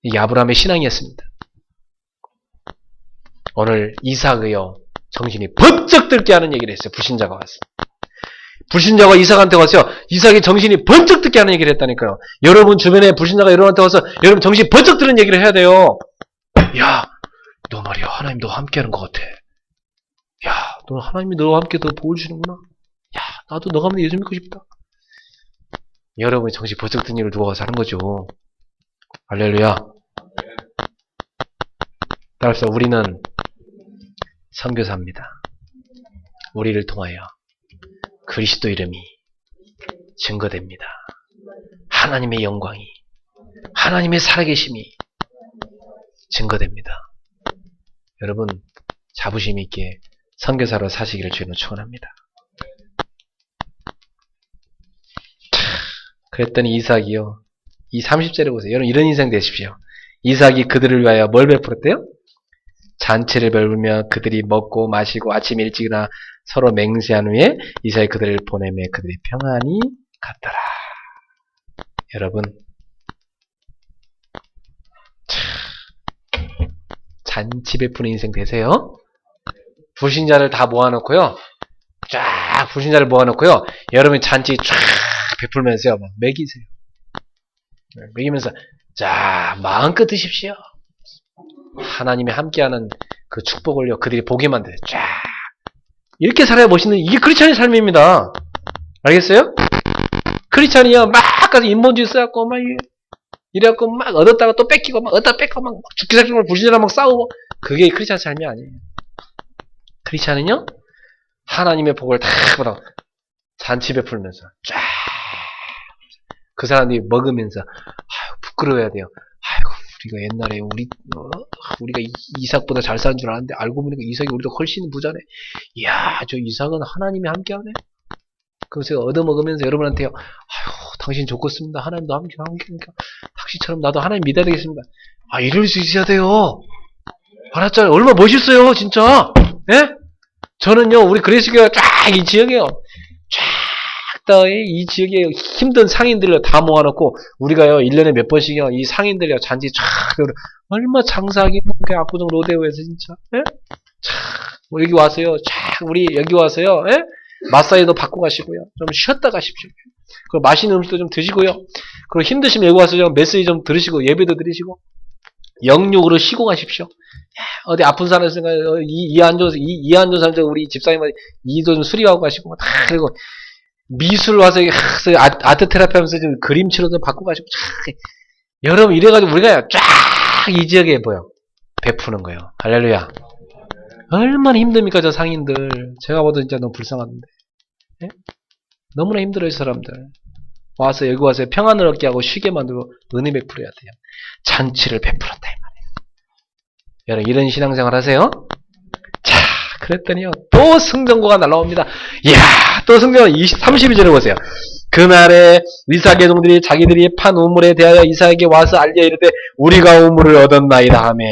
이게 아브라함의 신앙이었습니다. 오늘 이삭이요 정신이 번쩍 들게 하는 얘기를 했어요. 불신자가 왔어. 불신자가 이삭한테 와서 이삭이 정신이 번쩍 들게 하는 얘기를 했다니까요. 여러분 주변에 불신자가 여러분한테 와서 여러분 정신이 번쩍 드는 얘기를 해야 돼요. 야, 너 말이야 하나님 너와 함께하는 것 같아. 야, 너 하나님이 너와 함께 더 복을 주는구나. 야, 나도 너가 하면 예수 믿고 싶다. 여러분이 정신 번쩍 든 일을 누가 와서 하는 거죠. 할렐루야. 따라서 우리는 선교사입니다. 우리를 통하여 그리스도 이름이 증거됩니다. 하나님의 영광이, 하나님의 살아계심이 증거됩니다. 여러분 자부심 있게 선교사로 사시기를 주님은 축원합니다. 그랬더니 이삭이요. 이 30절에 보세요. 여러분 이런 인생 되십시오. 이삭이 그들을 위하여 뭘 베풀었대요? 잔치를 베풀며 그들이 먹고 마시고 아침 일찍 일어나 서로 맹세한 후에 이삭이 그들을 보내며 그들이 평안히 갔더라. 여러분 잔치 베푸는 인생 되세요? 불신자를 다 모아놓고요. 쫙 불신자를 모아놓고요. 여러분이 잔치 쫙 베풀면서요. 막 먹이세요. 먹이면서 자 마음껏 드십시오. 하나님이 함께하는 그 축복을요. 그들이 보게만 돼요. 쫙 이렇게 살아야 멋있는 이게 크리스찬의 삶입니다. 알겠어요? 크리스찬이요. 막 가서 인본주의 써갖고 막 이래갖고 막 얻었다가 또 뺏기고 막 얻다 뺏고 막 죽기 살기로 불신자랑 막 싸우고 그게 크리스찬 삶이 아니에요. 크리스찬은요. 하나님의 복을 다 받아 잔치 베풀면서 쫙 그 사람들이 먹으면서 아유 부끄러워야 돼요. 아이고 우리가 옛날에 우리가 이삭보다 잘 사는 줄 알았는데 알고 보니까 이삭이 우리도 훨씬 부자네. 이야 저 이삭은 하나님이 함께하네. 그래서 얻어먹으면서 여러분한테요. 아유 당신 좋겠습니다. 하나님도 함께 당신처럼 나도 하나님 믿어야 되겠습니다. 아 이럴 수 있어야 돼요. 알았잖아요. 얼마나 멋있어요 진짜. 예? 저는요 우리 그리스도교가 쫙 이 지역에요. 쫙 이 지역에 힘든 상인들을 다 모아놓고 우리가요 1년에 몇 번씩요 이 상인들요 잔치 쫙 얼마 장사하기 압구정 로데오에서 진짜 예? 뭐 여기 와서요 쫙 우리 여기 와서요 예? 마사지도 받고 가시고요 좀 쉬었다 가십시오. 그리고 맛있는 음식도 좀 드시고요. 그리고 힘드시면 여기 와서 좀 메시지 좀 들으시고 예배도 드리시고 영육으로 쉬고 가십시오. 어디 아픈 사람 있으니까 이안조 사람 우리 집사님 이도 좀 수리하고 가시고 다 그리고 미술 와서 아트 테라피 하면서 좀 그림 치료도 받고 가시고 여러분 이래가지고 우리가 쫙 이 지역에 뭐요 베푸는 거예요. 할렐루야. 얼마나 힘듭니까 저 상인들. 제가 봐도 진짜 너무 불쌍한데 예? 너무나 힘들어요 이 사람들. 와서 여기 와서 평안을 얻게 하고 쉬게 만들고 은혜 베풀어야 돼요. 잔치를 베풀었다 이 말이에요. 여러분 이런 신앙생활 하세요? 자 그랬더니요 또 승전고가 날라옵니다. 이야 또 승전 32절에 보세요. 그날에 이삭의 종들이 자기들이 판 우물에 대하여 이삭에게 와서 알려 이르되 우리가 우물을 얻었나이다 하며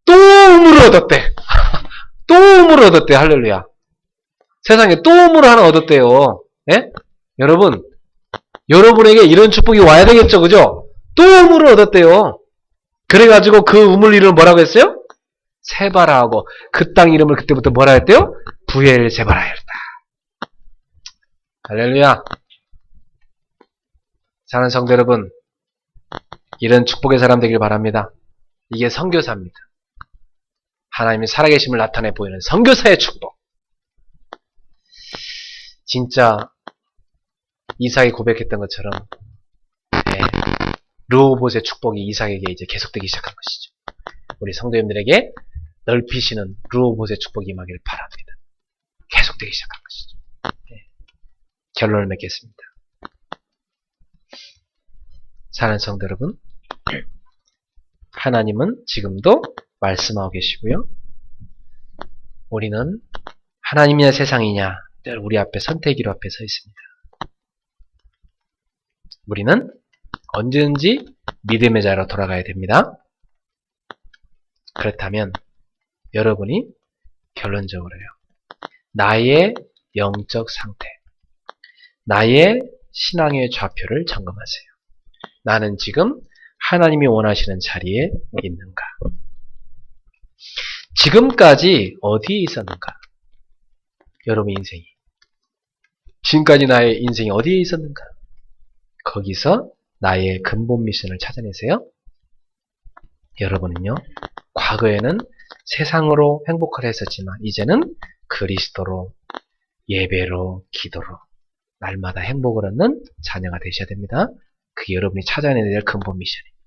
또 우물을 얻었대. 또 우물을 얻었대. 할렐루야. 세상에 또 우물을 하나 얻었대요. 예? 여러분 여러분에게 이런 축복이 와야 되겠죠 그죠? 또 우물을 얻었대요. 그래가지고 그 우물 이름을 뭐라고 했어요? 세바라하고 그 땅 이름을 그때부터 뭐라 했대요? 부엘세바라였다. 할렐루야. 사랑하는 성도 여러분 이런 축복의 사람 되길 바랍니다. 이게 선교사입니다. 하나님의 살아계심을 나타내 보이는 선교사의 축복. 진짜 이삭이 고백했던 것처럼 네, 르호봇의 축복이 이삭에게 이제 계속되기 시작한 것이죠. 우리 성도님들에게 넓히시는 르호봇의 축복이 임하기를 바랍니다. 계속되기 시작한 것이죠. 네. 결론을 맺겠습니다. 사랑하는 성도 여러분, 하나님은 지금도 말씀하고 계시고요. 우리는 하나님이냐 세상이냐 늘 우리 앞에 선택기로 앞에 서 있습니다. 우리는 언제든지 믿음의 자로 돌아가야 됩니다. 그렇다면 여러분이 결론적으로요. 나의 영적 상태, 나의 신앙의 좌표를 점검하세요. 나는 지금 하나님이 원하시는 자리에 있는가? 지금까지 어디에 있었는가? 여러분 인생이. 지금까지 나의 인생이 어디에 있었는가? 거기서 나의 근본 미션을 찾아내세요. 여러분은요, 과거에는 세상으로 행복을 했었지만 이제는 그리스도로, 예배로, 기도로 날마다 행복을 얻는 자녀가 되셔야 됩니다. 그게 여러분이 찾아내야 될 근본 미션입니다.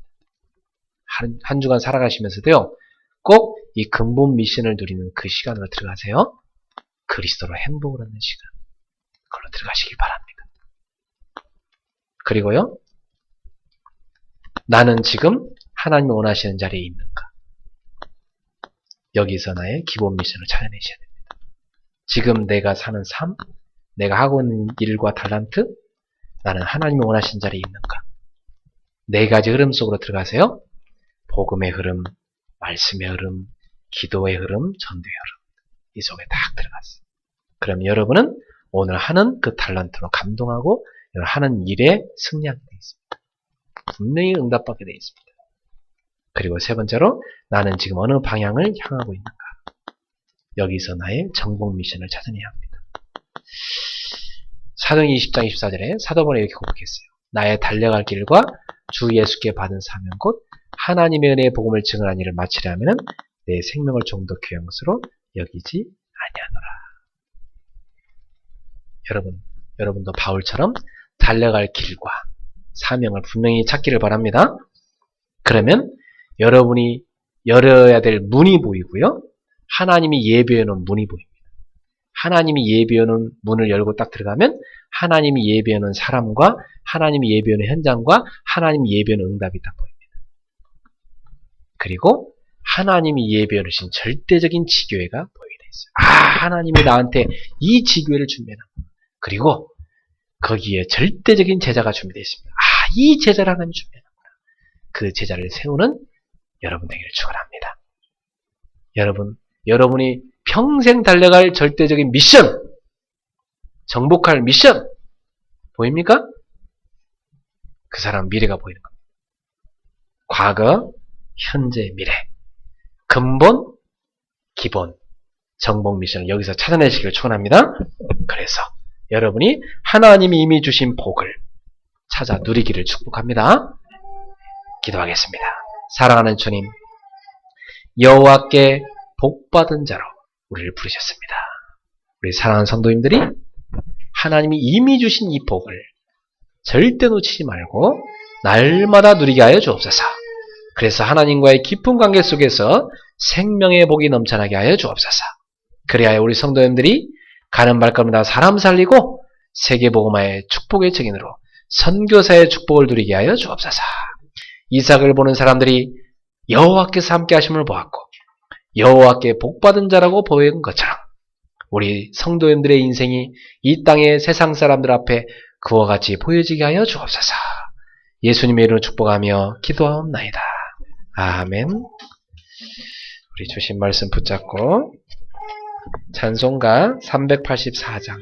한 주간 살아가시면서도요, 꼭 이 근본 미션을 누리는 그 시간으로 들어가세요. 그리스도로 행복을 얻는 시간. 그걸로 들어가시길 바랍니다. 그리고요, 나는 지금 하나님이 원하시는 자리에 있는가? 여기서 나의 기본 미션을 찾아내셔야 됩니다. 지금 내가 사는 삶, 내가 하고 있는 일과 달란트, 나는 하나님이 원하시는 자리에 있는가? 네 가지 흐름 속으로 들어가세요. 복음의 흐름, 말씀의 흐름, 기도의 흐름, 전도의 흐름. 이 속에 딱 들어갔어요. 그럼 여러분은 오늘 하는 그 달란트로 감동하고 하는 일에 승리하게 되어 있습니다. 분명히 응답받게 되어 있습니다. 그리고 세 번째로 나는 지금 어느 방향을 향하고 있는가? 여기서 나의 정복 미션을 찾아내야 합니다. 사도행 20장 24절에 사도 바울이 이렇게 고백했어요. 나의 달려갈 길과 주 예수께 받은 사명 곧 하나님의 은혜의 복음을 증언한 일을 마치려 하면 내 생명을 좀 더 귀한 것으로 여기지 아니하노라. 여러분도 바울처럼 달려갈 길과 사명을 분명히 찾기를 바랍니다. 그러면 여러분이 열어야 될 문이 보이고요. 하나님이 예비해 놓은 문이 보입니다. 하나님이 예비해 놓은 문을 열고 딱 들어가면 하나님이 예비해 놓은 사람과 하나님이 예비해 놓은 현장과 하나님이 예비해 놓은 응답이 딱 보입니다. 그리고 하나님이 예비해 놓으신 절대적인 지교회가 보이게 돼 있어요. 하나님이 나한테 이 지교회를 준비해놨구나. 그리고 거기에 절대적인 제자가 준비되어 있습니다. 이 제자를 하나님이 준비해놨구나. 그 제자를 세우는 여러분 되기를 축원합니다. 여러분이 평생 달려갈 절대적인 미션, 정복할 미션 보입니까? 그 사람 미래가 보이는 겁니다. 과거, 현재, 미래. 근본, 기본, 정복 미션을 여기서 찾아내시기를 축원합니다. 그래서 여러분이 하나님이 이미 주신 복을 찾아 누리기를 축복합니다. 기도하겠습니다. 사랑하는 주님, 여호와께 복받은 자로 우리를 부르셨습니다. 우리 사랑하는 성도님들이 하나님이 이미 주신 이 복을 절대 놓치지 말고 날마다 누리게 하여 주옵소서. 그래서 하나님과의 깊은 관계 속에서 생명의 복이 넘쳐나게 하여 주옵소서. 그래야 우리 성도님들이 가는 발걸음마다 사람 살리고 세계복음화의 축복의 증인으로 선교사의 축복을 누리게 하여 주옵소서. 이삭을 보는 사람들이 여호와께서 함께 하심을 보았고 여호와께 복받은 자라고 보인 것처럼 우리 성도님들의 인생이 이 땅의 세상 사람들 앞에 그와 같이 보여지게 하여 주옵소서. 예수님의 이름으로 축복하며 기도하옵나이다. 아멘. 우리 주신 말씀 붙잡고 찬송가 384장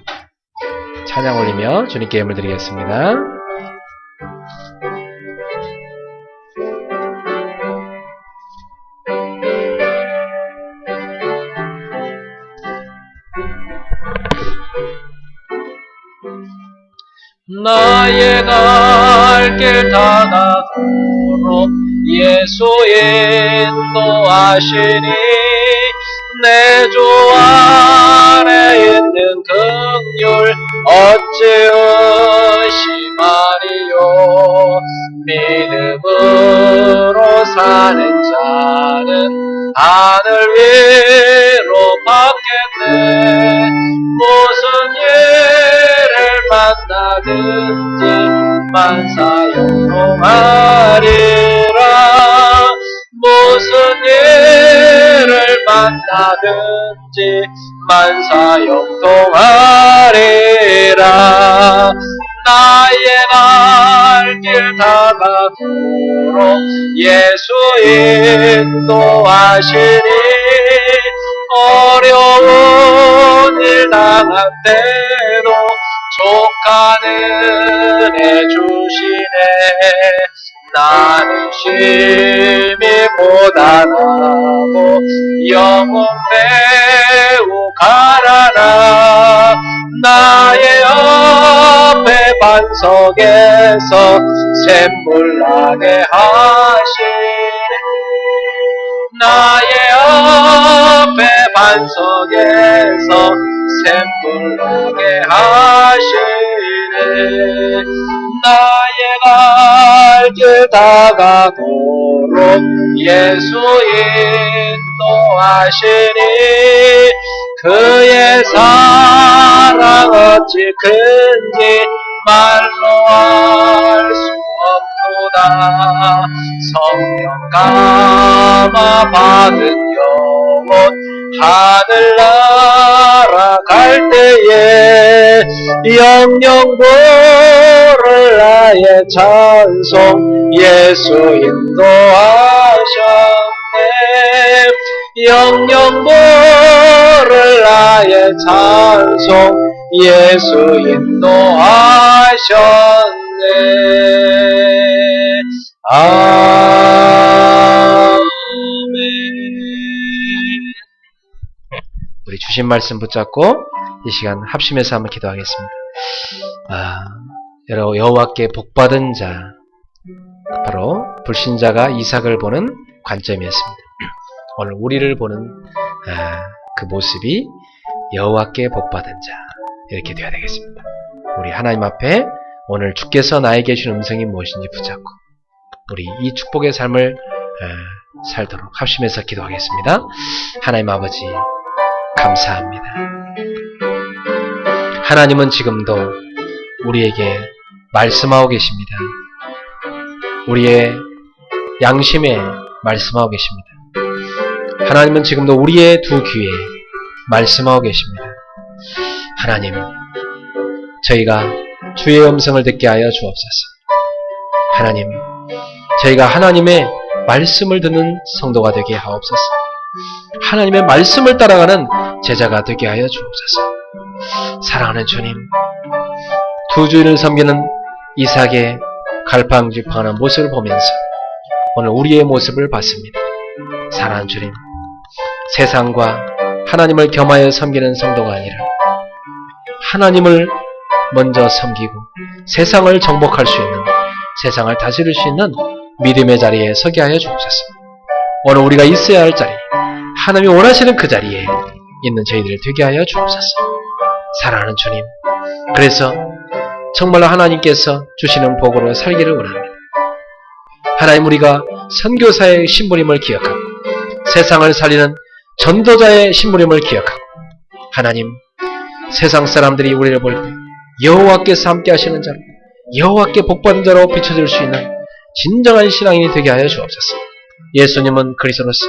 찬양 올리며 주님께 예물 드리겠습니다. 나의 갈 길 다가도록 예수 인도하시니 내 주 안에 있는 긍휼 어찌 의심하리요. 믿음으로 사는 자는 하늘 위로 받겠네. 무슨 일을 만나든지 만사형통하리라. 무슨 일을 만나든지 만사형통하리라. 나의 갈 길 다가도록 예수 인도하시니 어려운 일 당한 때도 족하는 애 주시네. 나는 심히 고단하고 영혼 매우 가난하. 나의 앞에 반석에서 샘물 나게 하시네. 나의 앞에 반석에서 샘물 나게 하시네. 나의 갈 길 다가도록 예수 인도하시니 그의 사랑 어찌 큰지 말로 알 수 없도다. 성령 감화 받은 영혼 하늘 날아갈 때에 영영 부를 나의 찬송 예수 인도하셨네. 영영 부를 나의 찬송 예수 인도하셨네. 아멘. 우리 주신 말씀 붙잡고 이 시간 합심해서 한번 기도하겠습니다. 여호와께 복받은 자, 바로 불신자가 이삭을 보는 관점이었습니다. 오늘 우리를 보는 그 모습이 여호와께 복받은 자, 이렇게 되어야 되겠습니다. 우리 하나님 앞에 오늘 주께서 나에게 주신 음성이 무엇인지 붙잡고 우리 이 축복의 삶을 살도록 합심해서 기도하겠습니다. 하나님 아버지 감사합니다. 하나님은 지금도 우리에게 말씀하고 계십니다. 우리의 양심에 말씀하고 계십니다. 하나님은 지금도 우리의 두 귀에 말씀하고 계십니다. 하나님, 저희가 주의 음성을 듣게 하여 주옵소서. 하나님, 저희가 하나님의 말씀을 듣는 성도가 되게 하옵소서. 하나님의 말씀을 따라가는 제자가 되게 하여 주옵소서. 사랑하는 주님, 두 주인을 섬기는 이삭의 갈팡질팡하는 모습을 보면서 오늘 우리의 모습을 봤습니다. 사랑하는 주님, 세상과 하나님을 겸하여 섬기는 성도가 아니라 하나님을 먼저 섬기고 세상을 정복할 수 있는, 세상을 다스릴 수 있는 믿음의 자리에 서게 하여 주옵소서. 오늘 우리가 있어야 할 자리, 하나님이 원하시는 그 자리에 있는 저희들을 되게 하여 주옵소서. 사랑하는 주님, 그래서 정말로 하나님께서 주시는 복으로 살기를 원합니다. 하나님, 우리가 선교사의 신부님을 기억하고 세상을 살리는 전도자의 신부님을 기억하고 하나님, 세상 사람들이 우리를 볼 때 여호와께서 함께 하시는 자로, 여호와께 복받은 자로 비춰질 수 있는 진정한 신앙인이 되게 하여 주옵소서. 예수님은 그리스도로서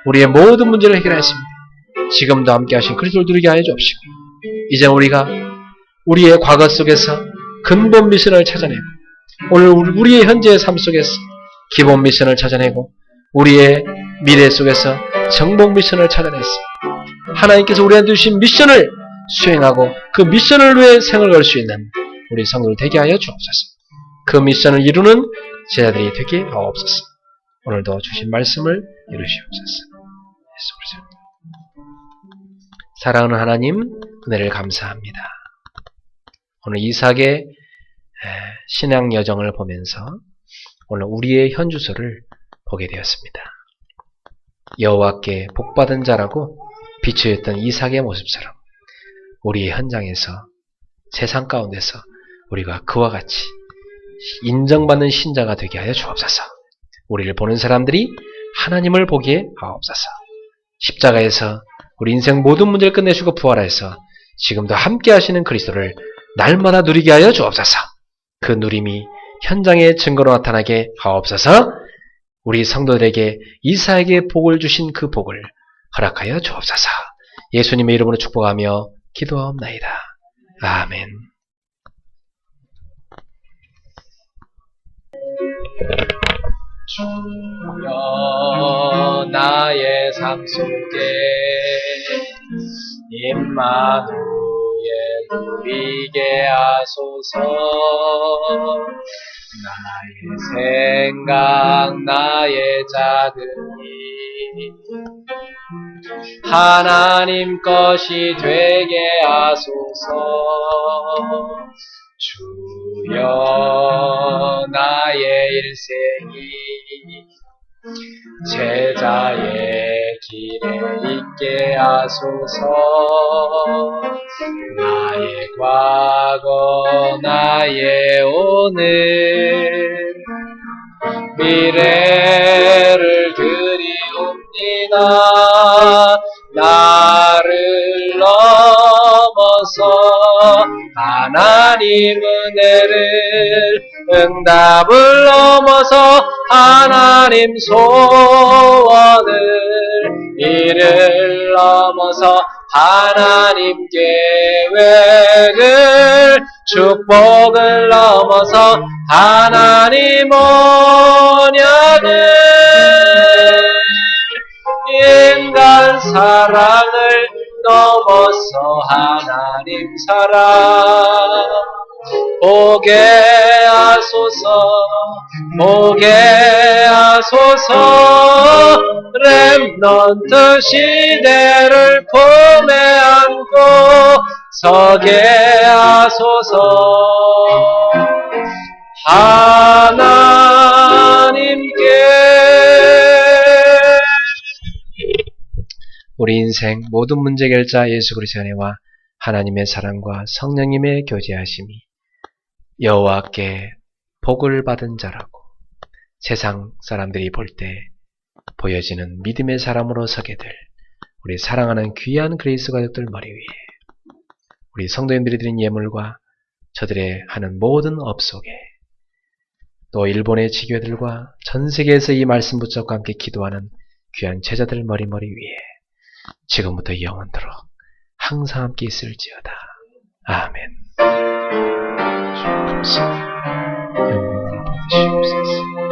우리의 모든 문제를 해결하였습니다. 지금도 함께 하신 그리스도를 누리게 하여 주옵시고, 이제 우리가 우리의 과거 속에서 근본 미션을 찾아내고 오늘 우리의 현재의 삶 속에서 기본 미션을 찾아내고 우리의 미래 속에서 정복 미션을 찾아냈습니다. 하나님께서 우리한테 주신 미션을 수행하고 그 미션을 위해 생을 걸 수 있는 우리 성도를 되게 하여 주옵소서. 그 미션을 이루는 제자들이 되게 하옵소서. 오늘도 주신 말씀을 이루시옵소서. 예수 그리스도. 사랑하는 하나님, 은혜를 감사합니다. 오늘 이삭의 신앙 여정을 보면서 오늘 우리의 현주소를 보게 되었습니다. 여호와께 복받은 자라고 비추였던 이삭의 모습처럼 우리의 현장에서, 세상 가운데서 우리가 그와 같이 인정받는 신자가 되게 하여 주옵소서. 우리를 보는 사람들이 하나님을 보기에 하옵소서. 십자가에서 우리 인생 모든 문제를 끝내시고 부활하여서 지금도 함께 하시는 그리스도를 날마다 누리게 하여 주옵소서. 그 누림이 현장의 증거로 나타나게 하옵소서. 우리 성도들에게 이삭에게 복을 주신 그 복을 허락하여 주옵소서. 예수님의 이름으로 축복하며 기도하옵나이다. 아멘. 주여 나의 삶 속에 임마누엘 누리게 하소서. 나의 생각 나의 작은 일 하나님 것이 되게 하소서. 주여 나의 일생이 제자의 길에 있게 하소서. 나의 과거 나의 오늘 미래를 드리옵니다. 나를 넘어서 하나님 은혜를 응답을 넘어서 하나님 소원을 이를 넘어서 하나님 계획을 축복을 넘어서 하나님 언약을 인간 사랑을 넘어서 하나님 사랑 보게 하소서. 보게 하소서. 렘넌트 시대를 품에 안고 서게 하소서. 하나님께 우리 인생 모든 문제 결자 예수 그리스도의 은혜와 하나님의 사랑과 성령님의 교제하심이 여호와께 복을 받은 자라고 세상 사람들이 볼 때 보여지는 믿음의 사람으로 서게 될 우리 사랑하는 귀한 그리스도 가족들 머리 위에 우리 성도님들이 드린 예물과 저들의 하는 모든 업 속에 또 일본의 지교들과 전 세계에서 이 말씀 붙잡고 함께 기도하는 귀한 제자들 머리 위에 지금부터 영원토록 항상 함께 있을지어다. 아멘. 감사합니다. 영광을 받으시옵소서.